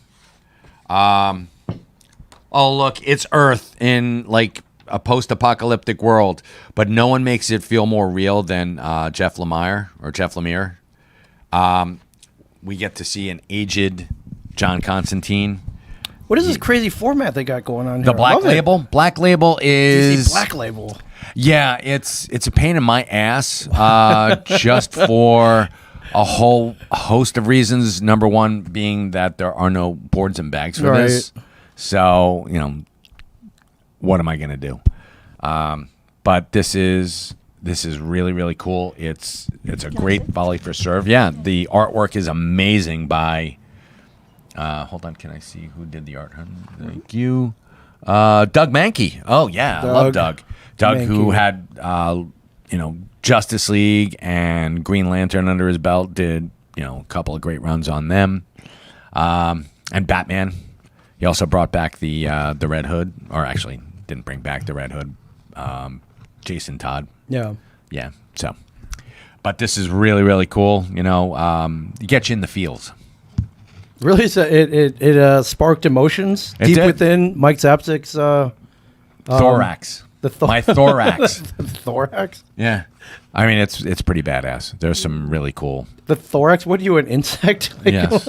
Oh look, it's Earth in like a post-apocalyptic world, but no one makes it feel more real than Jeff Lemire. We get to see an aged John Constantine. What is this crazy format they got going on here? The I Black love it. Label. Black Label is Black Label. Yeah, it's a pain in my ass, just for a whole host of reasons. #1 being that there are no boards and bags for this. So, what am I going to do? But this is really, really cool. It's a great volley for serve. Yeah, the artwork is amazing by hold on, can I see who did the art? Thank you. Doug Mankey. Oh yeah, I love Doug. Doug, who had Justice League and Green Lantern under his belt, did a couple of great runs on them. And Batman. He also brought back the Red Hood, or actually didn't bring back the Red Hood. Jason Todd. Yeah. Yeah. So, but this is really, really cool. It gets you in the feels. Really, so it sparked emotions It deep did. within Mike Zapsik's Thorax. My thorax. thorax. Yeah. I mean, it's pretty badass. There's some really cool. The thorax. What are you, an insect? Like, Yes.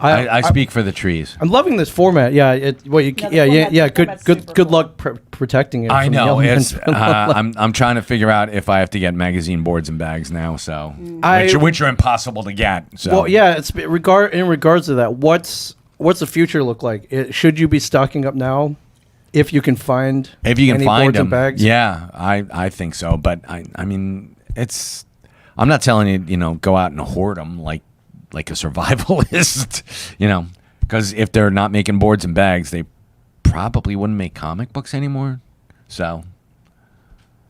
I speak for the trees. I'm loving this format. Yeah. The format's super Good cool. luck protecting it. I from know. the It's. elements. I'm trying to figure out if I have to get magazine boards and bags now. So, I- which are impossible to get. So. Well, yeah. It's in regards to that. What's the future look like? Should you be stocking up now, if you can find If you can any find boards them, and bags? yeah, I think so. But I mean, it's. I'm not telling you, go out and hoard them like a survivalist, because if they're not making boards and bags, they probably wouldn't make comic books anymore. So.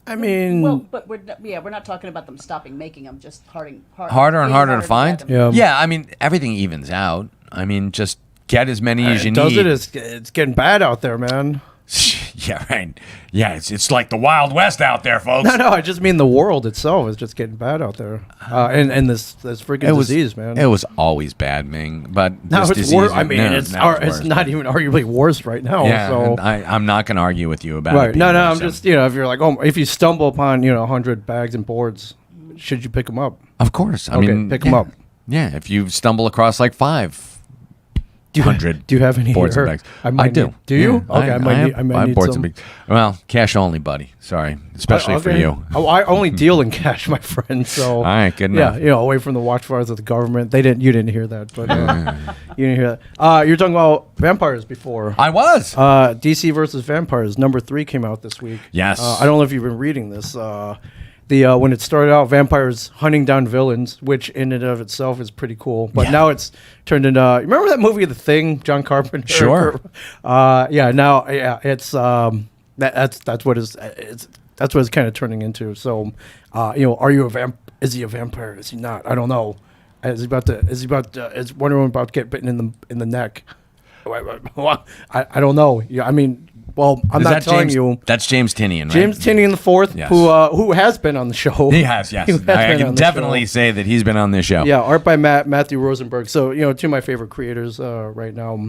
I mean, Well, but we're not talking about them stopping making them, just harder and Harder to find. get 'em. Yeah. Yeah, I mean, everything evens out. I mean, just get as many as you does need. it's getting bad out there, man. Yeah, right. Yeah, it's like the Wild West out there, folks. No, I just mean the world itself is just getting bad out there, and this freaking disease, man. It was always bad, Ming. But now this it's disease, worse. I mean, no, it's now it's worse. not even arguably worse right now. Yeah, so and I'm not going to argue with you about it. right. being No, worse, I'm so. just if you're like, if you stumble upon 100 bags and boards, should you pick them up? Of course. I Okay, mean, pick 'em up. Yeah, if you stumble across like 500 Do you have any boards here? and bags. I do. do. Do you? Yeah, Okay, I might have need boards some. and bags. Well, cash only, buddy. Sorry, especially for Okay. you. Oh, I only deal in cash, my friend. So All right, good yeah, enough. away from the watchfires of the government. You didn't hear that, but you didn't hear that. You're talking about vampires before. I was. DC versus Vampires #3 came out this week. Yes. I don't know if you've been reading this. When it started out, vampires hunting down villains, which in and of itself is pretty cool. But Yeah. now it's turned into. Remember that movie, The Thing, John Carpenter? Sure. It's that's what it's kind of turning into. So, are you a Is he a vampire? Is he not? I don't know. Is Wonder Woman about to get bitten in the neck? I don't know. Yeah, I mean. Well, I'm Is not that telling James, you. That's James Tynion, right? James Tynion the fourth, Yes. who has been on the show. He has, yes. He has I been can on the definitely show. say that he's been on this show. Yeah, art by Matthew Rosenberg. So two of my favorite creators right now,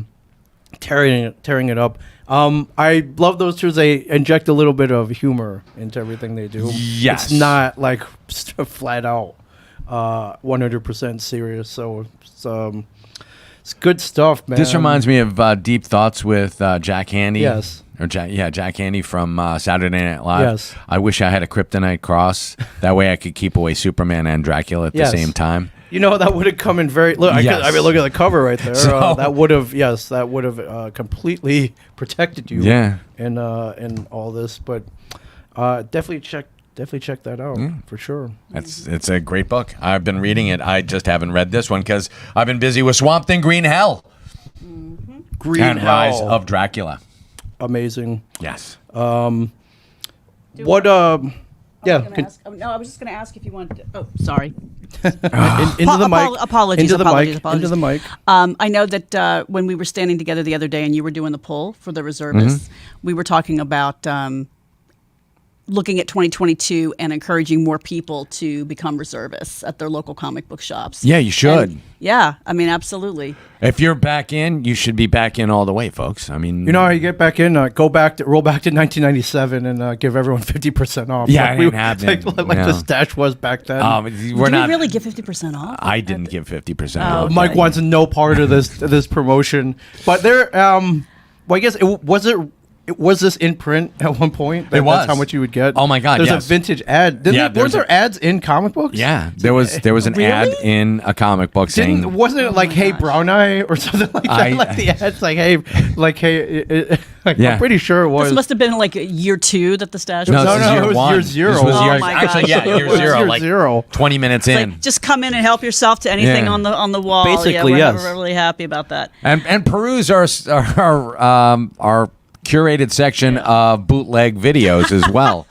tearing it up. I love those two. They inject a little bit of humor into everything they do. Yes. It's not like flat out 100% serious. So it's good stuff, man. This reminds me of Deep Thoughts with Jack Handy. Yes. Or Jack Handy from Saturday Night Live. Yes. I wish I had a kryptonite cross. That way I could keep away Superman and Dracula at Yes. the same time. That would have come in very. Look, Yes. look at the cover right there. So- that would have completely protected you. Yeah. In all this, but definitely check that out for sure. It's a great book. I've been reading it. I just haven't read this one because I've been busy with Swamp Thing, Green Hell, Green and Rise Hell. of Dracula. Amazing. Yes. What? Yeah. I was just going to ask if you wanted to. Oh, sorry. Into the mic. Apologies. Into the apologies. mic. Apologies. Into the mic. I know that when we were standing together the other day and you were doing the poll for the reservists, we were talking about looking at 2022 and encouraging more people to become reservists at their local comic book shops. Yeah, you should. And, yeah, I mean, absolutely. If you're back in, you should be back in all the way, folks. I mean, You know how you get back in? Roll back to 1997 and give everyone 50% off. Yeah, like it ain't happening. Like No. the stash was back then. we're Do not. we really give 50% off? I didn't give 50% Oh, off. okay. Mike wants no part of this promotion, but there. Well, I guess was this in print at one point? It was. That's how much you would get. Oh my God, There's yes. a vintage ad. Yeah, Weren't there ads in comic books? Yeah, there was an Really? ad in a comic book saying Wasn't it like "Hey Brown Eye" or something like that? Like the ads, like "Hey," Yeah. I'm pretty sure it was. This must have been like year 2 that the stash No, was. No, this is no, year it was one. year zero. This was Oh year, my actually, gosh. yeah, year It was zero, year like zero. 20 minutes in. Like, just come in and help yourself to anything Yeah. on the wall. Basically, yeah, we're yes. really happy about that. And peruse our curated section of bootleg videos as well.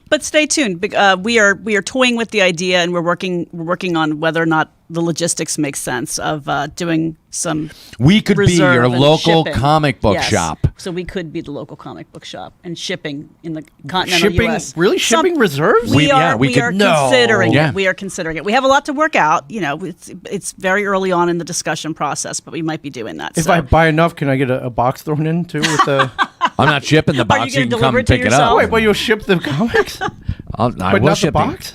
But stay tuned. We are toying with the idea, and we're working on whether or not the logistics make sense of doing some. We could be reserve your and local shipping. comic book Yes. shop. So we could be the local comic book shop and shipping in the continental Shipping, U.S. really shipping reserves? We are No. considering Yeah. it. We are considering it. We have a lot to work out. You know, it's very early on in the discussion process, but we might be doing that. If so. I buy enough, can I get a box thrown in too with the? I'm not shipping the box. gonna You can come deliver and it to pick it yourself? up. Wait, but you'll ship the comics? I But will not the ship box?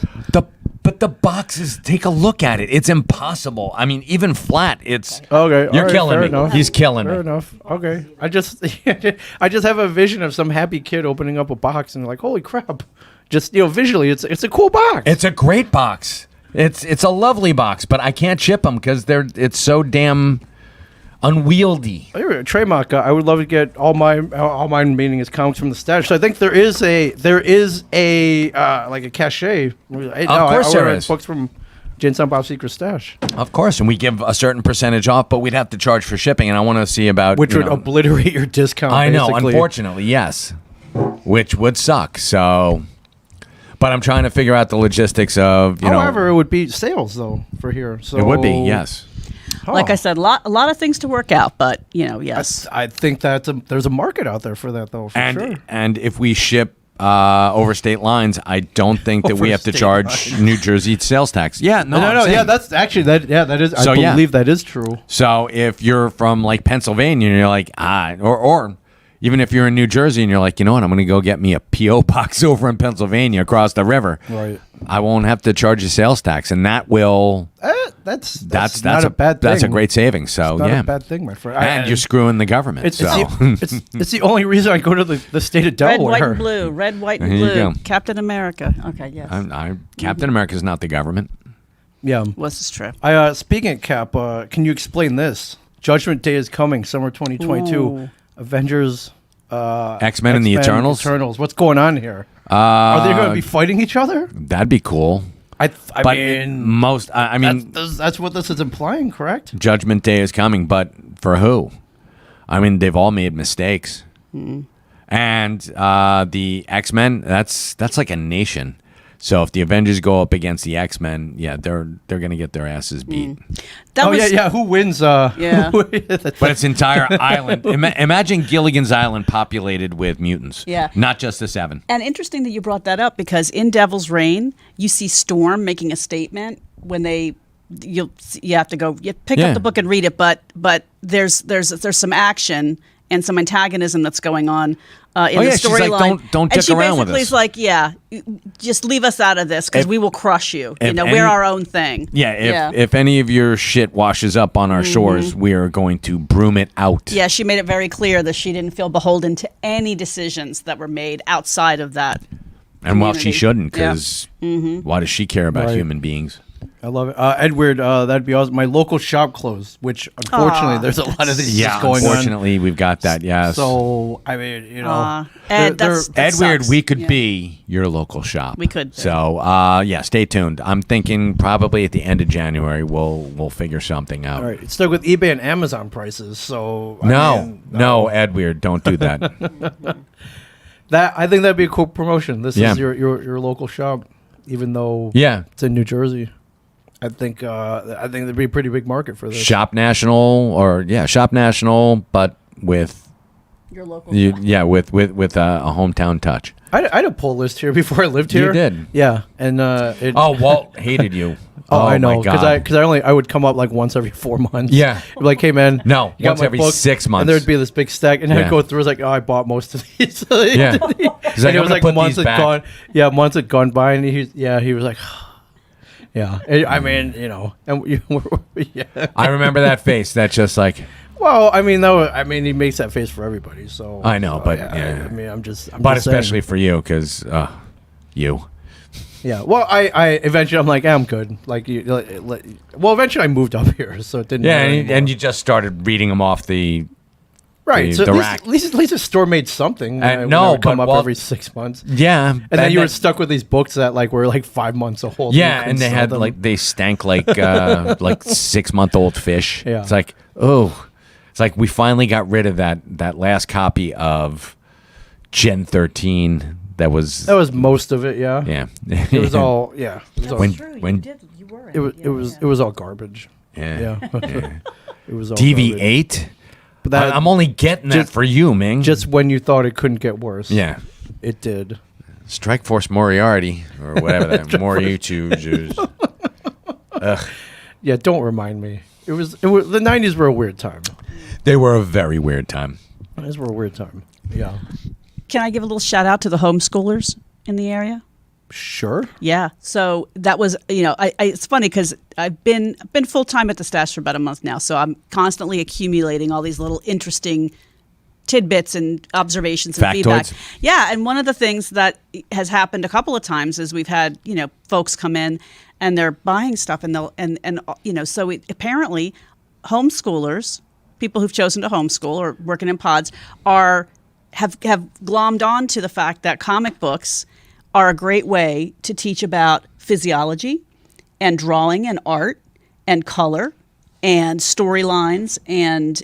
But the boxes, take a look at it. It's impossible. I mean, even flat, it's. Okay, You're all right, killing fair me. enough. He's killing Fair me. enough. Okay, I just have a vision of some happy kid opening up a box and like, holy crap! Just visually, it's a cool box. It's a great box. It's a lovely box, but I can't ship them because it's so damn unwieldy. Trademark. I would love to get all my meaning is comics from the stash. So I think there is a like a cachet. Of course there is. Books from Jin Silent Bob's Secret Stash, Of course, and we give a certain percentage off, but we'd have to charge for shipping, and I want to see about which you would know, obliterate your discount. I know, basically. unfortunately, yes, which would suck. So, but I'm trying to figure out the logistics of However, it would be sales though for here. So it would be yes. Like I said, a lot of things to work out, but yes. I think that there's a market out there for that though. For sure. And if we ship over state lines, I don't think that we have to Over state charge lines. New Jersey sales tax. Yeah, no, I'm No. saying. Yeah, that's actually that. Yeah, that is. So, I yeah. believe that is true. So if you're from like Pennsylvania and you're like, or even if you're in New Jersey and you're like, you know what, I'm going to go get me a P.O. box over in Pennsylvania across the river. Right. I won't have to charge you sales tax, and that will. That's Not a bad thing. That's a great savings. So Not yeah, a bad thing, my friend. and you're screwing the government. It's, so it's the only reason I go to the state of Red, Delaware. white, and blue. Red, white, and There you blue. go. Captain America. Okay, yes. Captain America's not the government. Yeah. Well, this is true. Speaking of Cap, can you explain this? Judgment Day is coming, summer 2022. Ooh. Avengers. X-Men and the Eternals? Eternals. What's going on here? Are they going to be fighting each other? That'd be cool. I But mean, I mean, that's what this is implying, correct? Judgment Day is coming, but for who? I mean, they've all made mistakes, and the X-Men. That's like a nation. So if the Avengers go up against the X-Men, yeah, they're gonna get their asses beat. That Oh was, yeah. Who wins? Yeah. But it's entire island. Imagine Gilligan's Island populated with mutants. Yeah. Not just the seven. And interesting that you brought that up because in Devil's Reign, you see Storm making a statement when you have to go pick Yeah. up the book and read it, but there's some action and some antagonism that's going on in Oh, the yeah, she's like, storyline. don't and dick she around with basically us. is like, yeah, just leave us out of this because If- we will crush you. if We're any- our own thing. Yeah, if any of your shit washes up on our shores, we are going to broom it out. Yeah, she made it very clear that she didn't feel beholden to any decisions that were made outside of that. And well, she community. shouldn't, because why does she care about Right. human beings? I love it. Edward, that'd be awesome. My local shop closed, which unfortunately there's a lot of these Yeah, going on. unfortunately, we've got that, yes. So I mean, Ed, they're- that Edward, sucks. we could Yeah. be your local shop. We could be. So, yeah, stay tuned. I'm thinking probably at the end of January we'll figure something out. all right. It's stuck with eBay and Amazon prices. So I No, mean, no, Edward, don't do that. I think that'd be a cool promotion. This Yeah. is your local shop, even though Yeah. it's in New Jersey. I think there'd be a pretty big market for this. Shop National, but with Your local. yeah, with a hometown touch. I had a pull list here before I lived here. You did? Yeah, and Oh, Walt hated you. Oh, I know, my God. because I would come up like once every 4 months. Yeah. Like, hey man, No, you got once my every book? 6 months. and there'd be this big stack, and Yeah. I'd go through. It's like, oh, I bought most of these. Yeah. And He's like, it I'm was gonna like put months these had back. gone. Yeah, months had gone by, and he was like, yeah. And, I mean, and yeah. I remember that face. That's just like, Well, I mean, he makes that face for everybody. So I know, but, yeah. I mean, I'm just but just especially saying. for you, because you. Yeah. Well, I eventually I'm like, I'm good. Like you. Well, eventually I moved up here, so it didn't. Yeah, matter and anymore. you just started reading them off the. Right. So the at rack. least the store made something. When no, I would come but up Walt- every 6 months. Yeah, And then you were stuck with these books that were like 5 months old. Yeah, You and they couldn't had sell them. they stank like 6-month-old fish. Yeah. It's like, it's like we finally got rid of that last copy of Gen 13, That was most of it. Yeah. yeah. It was all. Yeah. It was all, When- True, when- you did. You were. it was all garbage. yeah. Yeah. It was all TV garbage. 8. But that, I'm only getting that just- for you, Ming. just when you thought it couldn't get worse. yeah. It did. Strike Force Moriarty or whatever that Moriarty. Ugh. Yeah. Don't remind me. It was the 90s were a weird time. They were a very weird time. 90s were a weird time. Yeah. Can I give a little shout out to the homeschoolers in the area? Sure. Yeah. So that was, it's funny because I've been full time at the stash for about a month now. So I'm constantly accumulating all these little interesting tidbits and observations and feedback. Factoids. Yeah. And one of the things that has happened a couple of times is we've had, folks come in and they're buying stuff and so apparently homeschoolers, people who've chosen to homeschool or working in pods have glommed on to the fact that comic books are a great way to teach about physiology and drawing and art and color and storylines and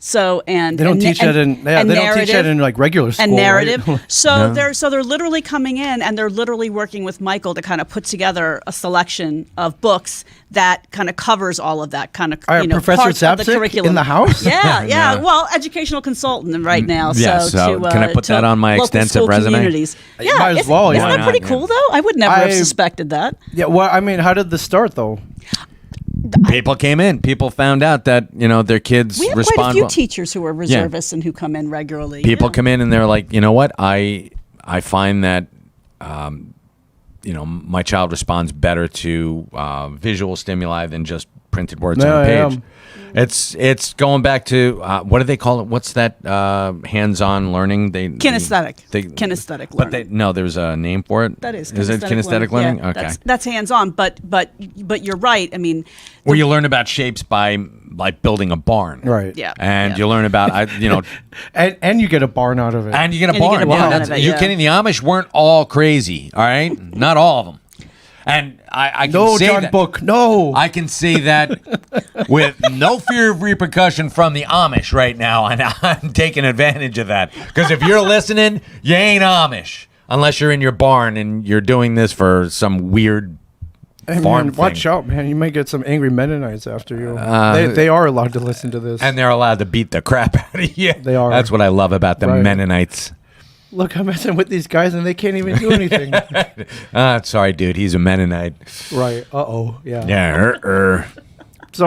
So and They don't and, teach and, that in. Yeah, and they don't teach that narrative in like regular school. and narrative. Right? So they're literally coming in and they're literally working with Michael to kind of put together a selection of books that kind of covers all of that kind of All right, Professor parts of the Sapsik curriculum in the house? Yeah. No. Well, educational consultant right now. Yes, so to, can I put to that on my local extensive school resume? Communities. You might as well, Isn't yeah. that pretty Why not? cool though? I would never have I- suspected that. Yeah. Well, I mean, how did this start though? People came in. People found out that their kids We have respond quite a few well. teachers who are reservists and who come in regularly. People yeah. come in and they're like, you know what? I find that my child responds better to visual stimuli than just printed words on a page. It's going back to what do they call it? What's that hands-on learning? Kinesthetic. Kinesthetic But learning. there's a name for it. That is. Is it kinesthetic learning? Yeah, Okay. That's hands-on, but you're right. I mean, Where you learn about shapes by like building a barn. Right. yeah. And yeah. you learn about And you get a barn out of it. and you get a And you barn. get a barn out That's- of it, you yeah. kidding? The Amish weren't all crazy. All right, not all of them. And I can no, say John that, Book. No. I can say that with no fear of repercussion from the Amish right now, and I'm taking advantage of that. Because if you're listening, you ain't Amish unless you're in your barn and you're doing this for some weird Hey, farm man, watch thing. out, man. You might get some angry Mennonites after you. They are allowed to listen to this. And they're allowed to beat the crap out of you. They are. That's what I love about the Right. Mennonites. Look, I'm messing with these guys and they can't even do anything. Sorry, dude. He's a Mennonite. Right. Uh-oh. Yeah. Yeah. It's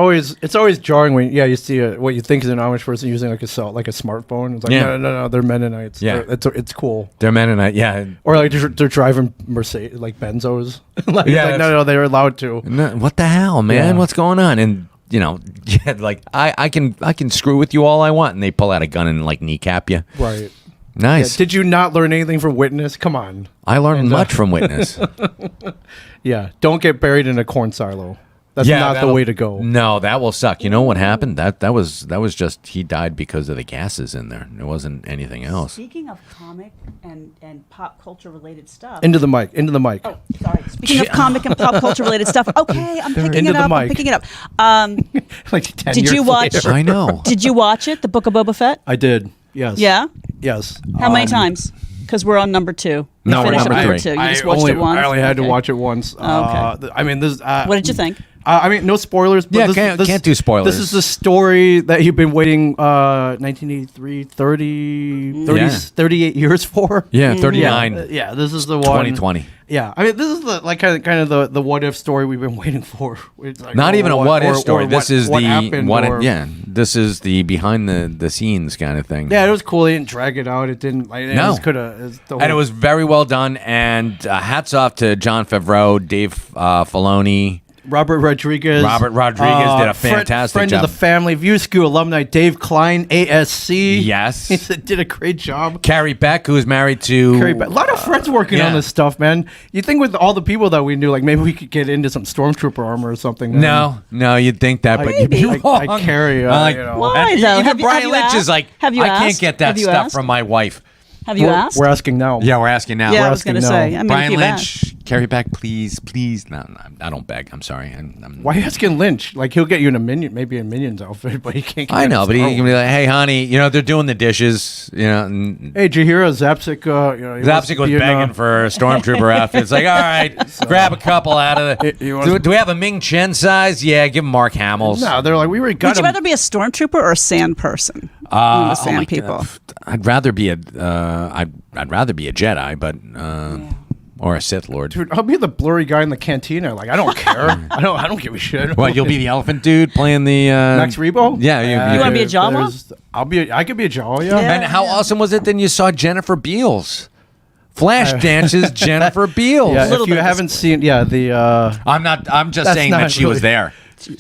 always jarring when you see what you think is an Amish person using like a smartphone. It's like Yeah. no, they're Mennonites. Yeah. It's cool. They're Mennonite. Yeah. Or like they're driving Mercedes like Benzos. like, Yeah, like, that's- no, they're allowed to. No, what the hell, man? Yeah. What's going on? And like I can screw with you all I want, and they pull out a gun and like kneecap you. Right. Nice. Did you not learn anything from Witness? Come on. I learned much from Witness. Yeah. Don't get buried in a corn silo. That's not the that'll- way to go. No, that will suck. You know what happened? That was just he died because of the gases in there. It wasn't anything else. Speaking of comic and pop culture related stuff. Into the mic. Oh, sorry. Speaking of comic and pop culture related stuff. Okay, I'm picking Into it the up. I'm mic. picking it up. Like 10 Did years you watch- later. I know. Did you watch it? The Book of Boba Fett? I did. Yes. Yeah. Yes. How many times? Because we're on number 2. We No, we're finished number at three. 2. You I just watched it once. I only had to Okay. watch it once. Okay. I mean, this. What did you think? I mean, no spoilers. But Yeah, this, can't do spoilers. This is the story that you've been waiting 1983, 38 years for. Yeah, 39. Yeah, this is the one. 2020. Yeah, I mean, this is the like kind of the what if story we've been waiting for. It's like, Not even a what if story. or This is what the happened, or- This is the behind the scenes kind of thing. Yeah, it was cool. They didn't drag it out. It didn't. Like, it No. just could have. And it was very well done. And hats off to Jon Favreau, Dave Filoni. Robert Rodriguez. Robert Rodriguez did a fantastic friend job. of the family, View Skew alumni, Dave Klein, ASC. Yes. He did a great job. Carrie Beck, who is married to A lot of friends working Yeah. on this stuff, man. You think with all the people that we knew, like maybe we could get into some stormtrooper armor or something. man. No, you'd think that, but you'd be Maybe. wrong. Carrie, Like, you know. Why, and though? even Have you Brian Lynch asked? is like, Have you I can't asked? get that Have you stuff asked? from my wife. Have you asked? We're asking now. Yeah, we're asking now. Yeah, we're I was going to asking say. now. I mean, if Brian you've Lynch, carry back, please, please. No, I don't beg. I'm sorry. Why are you asking Lynch? Like, he'll get you in a Minion, maybe a Minions outfit, but he can't get I you in know, a but he Star can be like, hey, honey, they're doing the dishes. Hey, did you hear Zapsik? He wants Zapsik to was be in, begging for stormtrooper outfits. Like, all right, grab a couple out of the. He wants- Do we have a Ming Chen size? Yeah, give him Mark Hamill's. No, they're like, we already got Would you him. rather be a stormtrooper or a sand person? One of the sand people. I'd rather be a. I'd rather be a Jedi, but or a Sith Lord. Dude, I'll be the blurry guy in the cantina. Like, I don't care. I don't give a shit. What? You'll be the elephant dude playing the Max Rebo? Yeah, You wanna be a Jawa? I could be a Jawa, yeah. Yeah. And how awesome was it then you saw Jennifer Beals? Flash dances Jennifer Beals. Yeah, little if you bit of haven't seen, the I'm just That's saying not that she was really- there.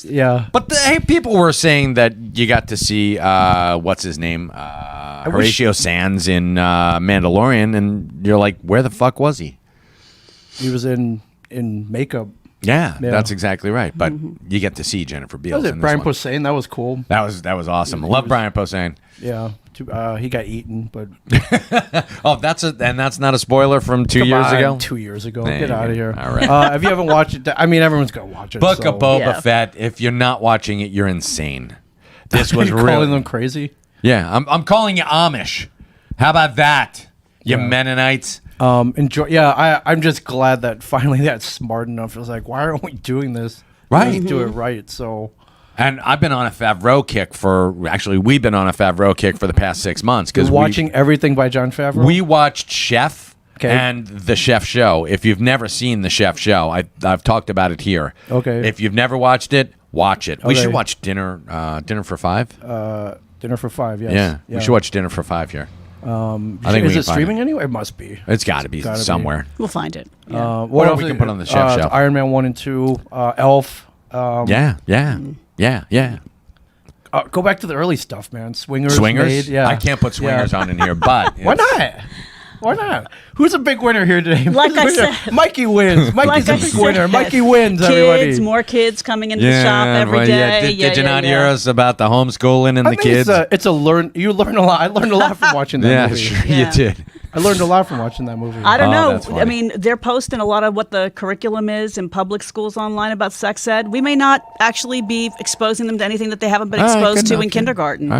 yeah. But hey, people were saying that you got to see what's his name, Horatio Sands in Mandalorian, and you're like, where the fuck was he? He was in makeup. Yeah, Yeah. that's exactly right. But you get to see Jennifer What Beals. was it? in this Brian one. Posehn? That was cool. That was awesome. I love Brian Posehn. Yeah. He got eaten, but Oh, that's not a spoiler from 2 come years on, ago. 2 years ago. There Get you out go. of here. All right. If you haven't watched it, I mean, everyone's gonna watch it. Book so. of Boba Yeah. Fett. If you're not watching it, you're insane. This was You real. calling them crazy. Yeah, I'm calling you Amish. How about that, you Mennonites? Enjoy. Yeah, I'm just glad that finally that's smart enough. It was like, why aren't we doing this? Right. Let's do it right. So And I've been on a Favreau kick we've been on a Favreau kick for the past 6 months you're because watching everything by Jon Favreau. we watched Chef Okay. and The Chef Show. If you've never seen The Chef Show, I've talked about it here. Okay. If you've never watched it, watch it. We Okay. should watch Dinner for Five. Dinner for $5. Yes. Yeah, we should watch Dinner for Five here. I think we Is can it find streaming anywhere? It must be. It's got to be Gotta be. somewhere. We'll find it. Yeah. What Or else we can is- put on the Chef Show. Iron Man 1 and 2, Elf. Yeah. Go back to the early stuff, man. Swingers. Swingers? Made, yeah. I can't put Swingers Yeah. on in here, but Why not? Why not? Who's a big winner here today? Like I Who's a- said. Mikey wins. Mikey's Like I a big winner. said, Mikey wins, kids, everybody. more kids coming into the shop every well, day. yeah. Did you not hear yeah. us about the homeschooling and I the think kids? it's a learn. You learn a lot. I learned a lot from watching that Yeah, movie. sure Yeah. you did. I learned a lot from watching that movie. I don't Oh, know. that's funny. I mean, they're posting a lot of what the curriculum is in public schools online about sex ed. We may not actually be exposing them to anything that they haven't been All right, exposed good to enough, in yeah. kindergarten. All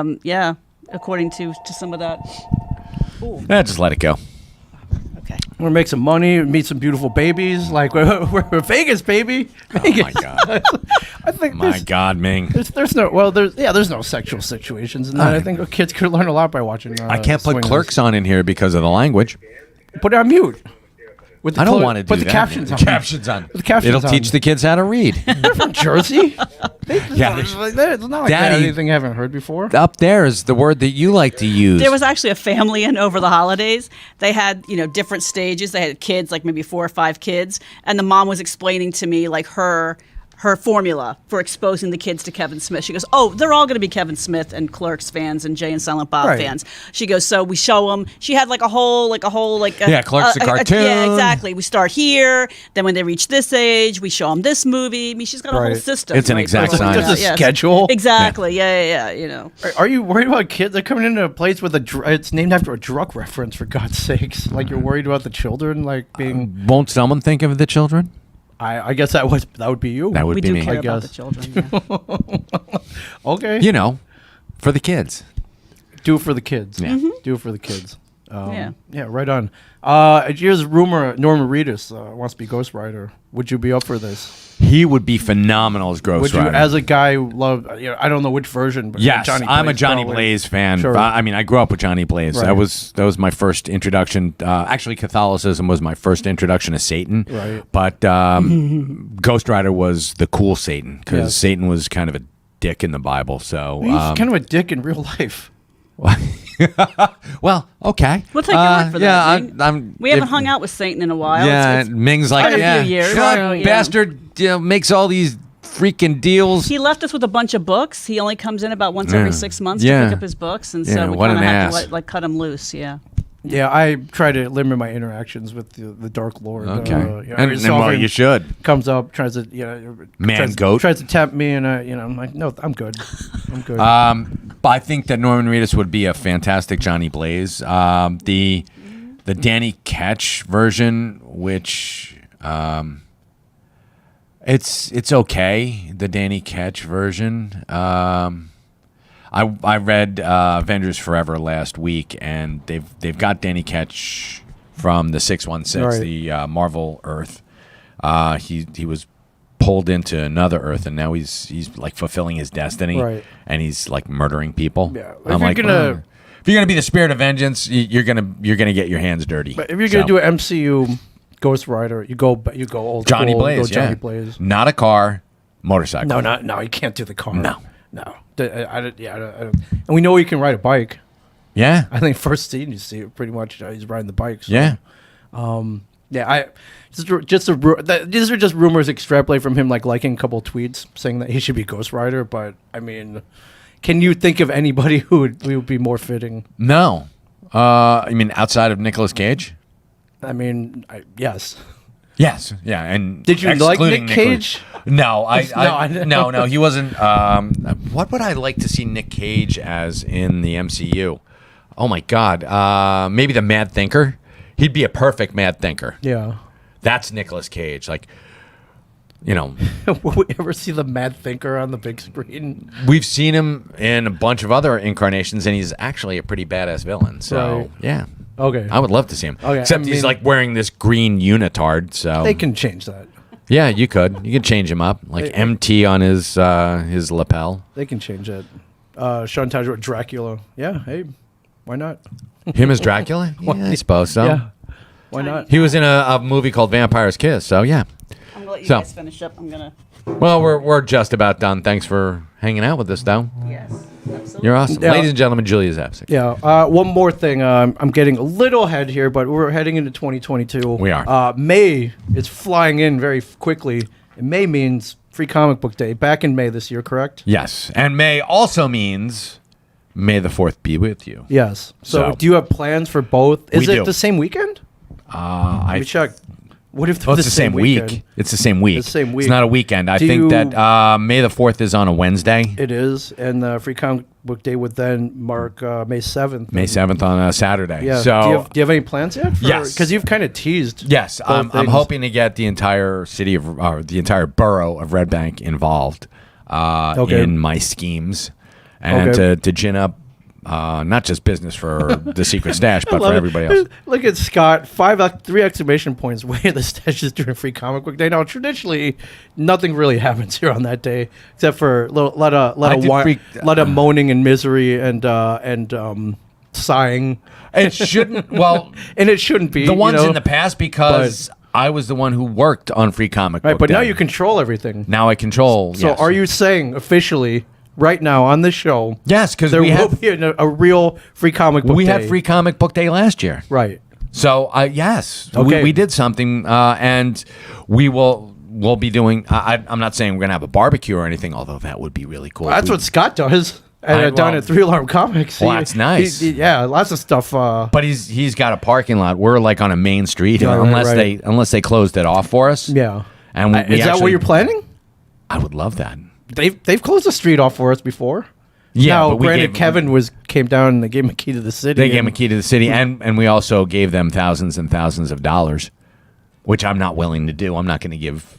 right. Yeah, according to some of that. Just let it go. Okay. We're gonna make some money, meet some beautiful babies. Like we're Vegas, baby. Vegas. Oh my god. I think My God, Ming. there's no sexual situations in that. I think kids could learn a lot by watching. I can't put Swingers. Clerks on in here because of the language. Put it on mute. With the I don't want to do put that. the captions on. Captions on. Put the captions It'll on. teach the kids how to read. They're from Jersey. Yeah. It's not like Daddy- anything I haven't heard before. Up there is the word that you like to use. There was actually a family in over the holidays. They had, different stages. They had kids, like maybe 4 or 5 kids, and the mom was explaining to me like her formula for exposing the kids to Kevin Smith. She goes, "Oh, they're all going to be Kevin Smith and Clerks fans and Jay and Silent Bob Right. fans." She goes, "So we show them." She had like a whole Yeah, Clerks the cartoon. yeah, exactly. We start here, then when they reach this age, we show them this movie. I mean, she's got a whole Right. system. It's an right, exact for science. There's a yes. schedule. Exactly. Yeah. Are you worried about kids? They're coming into a place with it's named after a drug reference, for God's sakes. Like you're worried about the children, like being. Won't someone think of the children? I guess that would be you. That would We be do me. care I about the guess. children. Yeah. Okay. For the kids. Do it for the kids. Yeah. Do it for the kids. Yeah. Yeah, right on. Here's a rumor Norman Reedus wants to be Ghost Rider. Would you be up for this? He would be phenomenal as Ghost Would you, Rider. as a guy who loved, I don't know which version, but Yes, Johnny I'm a Blaze Johnny probably. Blaze fan. Sure. I mean, I grew up with Johnny Blaze. Right. That was my first introduction. Actually, Catholicism was my first introduction to Satan. Right. But Ghost Rider was the cool Satan because Yes. Satan was kind of a dick in the Bible. So He's kind of a dick in real life. well, okay. We'll take your word for yeah, that. I'm, We haven't if- hung out with Satan in a while. Yeah, It's- Ming's like, been a yeah, few years, God, so, yeah. bastard makes all these freaking deals. he left us with a bunch of books. He only comes in about once Yeah. every 6 months Yeah. to pick up his books, and Yeah, so we what kind of an have ass. to cut him loose. Yeah. Yeah, I try to limit my interactions with the Dark Lord. Okay. Every and so well, often you should. comes up, tries to Man tries, goat. tries to tempt me, and I'm like, no, I'm good. I'm good. But I think that Norman Reedus would be a fantastic Johnny Blaze. The Danny Ketch version, which it's okay. The Danny Ketch version. I read Avengers Forever last week, and they've got Danny Ketch from the 616, Right. the Marvel Earth. He was pulled into another Earth, and now he's like fulfilling his destiny, Right. and he's like murdering people. Yeah. I'm like, if you're gonna be the spirit of vengeance, you're gonna get your hands dirty. But if you're gonna do an MCU Ghost Rider, you go old Johnny school, Blaze, go Johnny yeah. Blaze. Not a car, motorcycle. No, you can't do the car. No. And we know he can ride a bike. Yeah, I think first scene you see it pretty much he's riding the bike. So. yeah. Yeah, these are just rumors extrapolated from him, like liking a couple of tweets saying that he should be Ghost Rider. But I mean, can you think of anybody who would be more fitting? No. I mean, outside of Nicolas Cage? I mean, yes. Yes. Yeah. And Did you like excluding Nick Cage? No, No, no, he wasn't. What would I like to see Nick Cage as in the MCU? Oh my God. Maybe the Mad Thinker. He'd be a perfect Mad Thinker. Yeah. That's Nicolas Cage. Like, you know, Will we ever see the Mad Thinker on the big screen? we've seen him in a bunch of other incarnations, and he's actually a pretty badass villain. So, Right. yeah. Okay. I would love to see him. Okay, Except I he's mean- like wearing this green unitard. So They can change that. yeah, you could. You could change him up. Like MT on his lapel. They can change it. Sean Taj wrote Dracula. Yeah, hey, why not? Him as Dracula? Yeah, I suppose so. Yeah, why not? He was in a movie called Vampire's Kiss, so yeah. I'm gonna let you So- guys finish up. I'm gonna. Well, we're just about done. Thanks for hanging out with us, though. Yes, absolutely. You're awesome. Yeah. Ladies and gentlemen, Julia Zapsik. Yeah. One more thing. I'm getting a little ahead here, but we're heading into 2022. We are. May is flying in very quickly. And May means Free Comic Book Day. Back in May this year, correct? Yes. And May also means May the 4th be with you. Yes. So, So- do you have plans for both? Is We it do. the same weekend? Let me check. What if they're Well, it's the same weekend? week. It's the same week. It's the same week. It's not a weekend. I Do think you- that May the 4th is on a Wednesday. It is, and Free Comic Book Day would then mark May 7th. May 7th on a Saturday. Yeah. So do you have any plans yet? Yes. Because you've kind of teased. yes, both I'm things. hoping to get the entire city of, or the entire borough of Red Bank involved Okay. in my schemes, and Okay. to gin up not just business for the secret stash, but for Love it. everybody else. Look at Scott. 3 exclamation points way the stashes during Free Comic Book Day. Now, traditionally, nothing really happens here on that day except for a lot of moaning and misery and sighing. It shouldn't. Well, And it shouldn't be the ones you know? in the past because I was the one who worked on Free Comic right. Book But now Day. you control everything. Now I control. So, yes. are you saying officially right now on this show? Yes, because There we will have be a real Free Comic Book we Day. had Free Comic Book Day last year. Right. So yes, Okay. we did something, and we'll be doing. I'm not saying we're gonna have a barbecue or anything, although that would be really cool. That's what Scott does. Down at 3 Alarm Comics. Well, that's nice. Yeah, lots of stuff. But he's got a parking lot. We're like on a main street, Yeah, right. unless they closed it off for us. Yeah. And we Is that actually- what you're planning? I would love that. They've closed the street off for us before. Yeah, Now, but we granted, gave- Kevin came down and they gave him a key to the city. They gave him a and- key to the city, and we also gave them thousands and thousands of dollars, which I'm not willing to do. I'm not going to give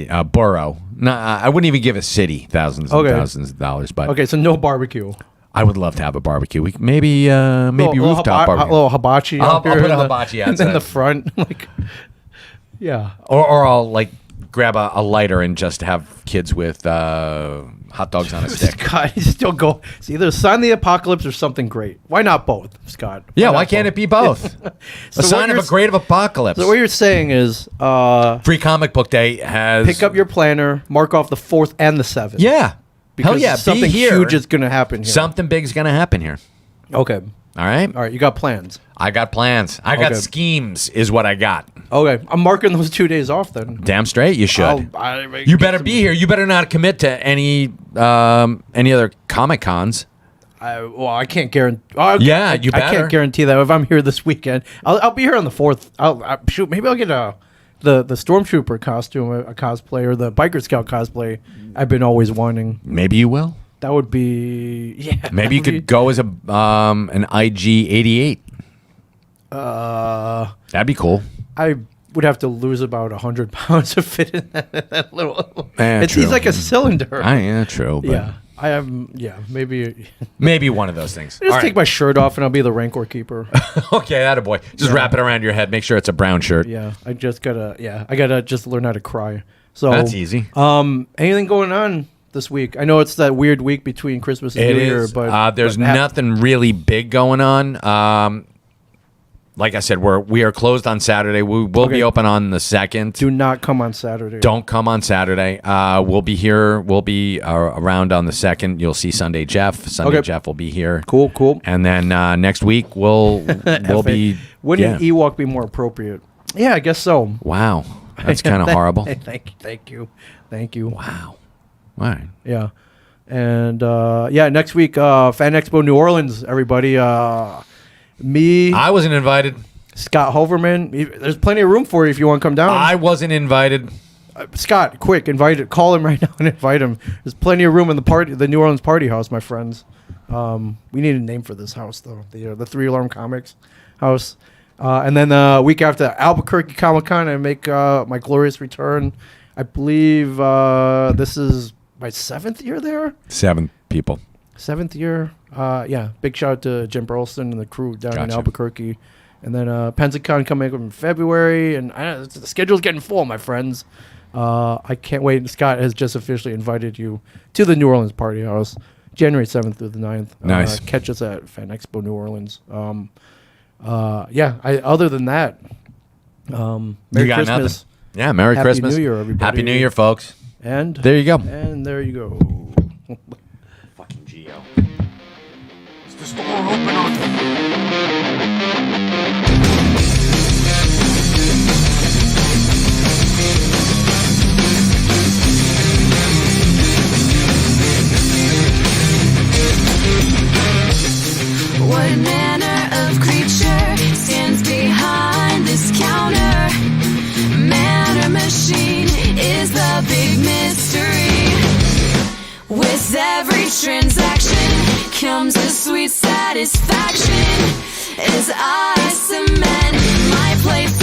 a borough. No, I wouldn't even give a city thousands and Okay. thousands of dollars. But Okay, so no barbecue. I would love to have a barbecue. Maybe rooftop barbecue. A little hibachi. I'll out here put a in the- hibachi And then outside. the front. Like, yeah. Or I'll like grab a lighter and just have kids with hot dogs on a stick. Scott, you still go. It's either Sign of the Apocalypse or something great. Why not both, Scott? Yeah, not why can't both? it be both? So A sign what of a great apocalypse. So what you're saying is Free Comic Book Day has pick up your planner, mark off the 4th and the 7th. Yeah. Because Hell yeah, something be here. huge is going to happen here. Something big's gonna happen here. Okay. All right. All right, you got plans. I got plans. I got Okay. schemes. Is what I got. Okay, I'm marking those 2 days off then. Damn straight, you should. You better be here. You better not commit to any other Comic Cons. I can't guarantee. Yeah, you I better. can't guarantee that if I'm here this weekend. I'll be here on the 4th. Shoot, maybe I'll get the Stormtrooper costume, a cosplay, or the Biker Scout cosplay I've been always wanting. Maybe you will. That would be Maybe you could go as an IG-88. That'd be cool. I would have to lose about 100 pounds to fit in that little. He's true. like a cylinder. Yeah, true. But Yeah, I am. Yeah, maybe. maybe one of those things. Just All take right. my shirt off and I'll be the Rancor keeper. Okay, attaboy. Just wrap it around your head. Make sure it's a brown shirt. Yeah, I gotta just learn how to cry. So That's easy. Anything going on this week? I know it's that weird week between Christmas and It New Year, is. but There's but nothing really big going on. Like I said, we are closed on Saturday. We will Okay. be open on the 2nd. Do not come on Saturday. Don't come on Saturday. We'll be here. We'll be around on the 2nd. You'll see Sunday Jeff. Sunday Okay. Jeff will be here. Cool. And then next week we'll be. Wouldn't an Ewok be more appropriate? Yeah, I guess so. Wow, that's kind of horrible. Thank you. Wow. All right. Yeah. And next week, Fan Expo New Orleans, everybody. Me, I wasn't invited. Scott Hoverman. There's plenty of room for you if you want to come down. I wasn't invited. Scott, quick, invite it. Call him right now and invite him. There's plenty of room in the New Orleans Party House, my friends. We need a name for this house, though. The 3 Alarm Comics house. And then the week after Albuquerque Comic Con, I make my glorious return. I believe this is my 7th year there. 7 people. 7th year. Big shout out to Jim Burleston and the crew down in Gotcha. Albuquerque. And then PensaCon coming up in February. And the schedule's getting full, my friends. I can't wait. Scott has just officially invited you to the New Orleans Party House, January 7th through the 9th. Nice. Catch us at Fan Expo New Orleans. Other than that, Merry You got Christmas. nothing. Yeah, Merry Happy Christmas. New Year, everybody. Happy New Year, folks. And There you go. And there you go. Fucking Geo. Is the store open on? What manner of creature stands behind this counter? Man or machine is the big mystery. With every transaction comes a sweet satisfaction as I cement my place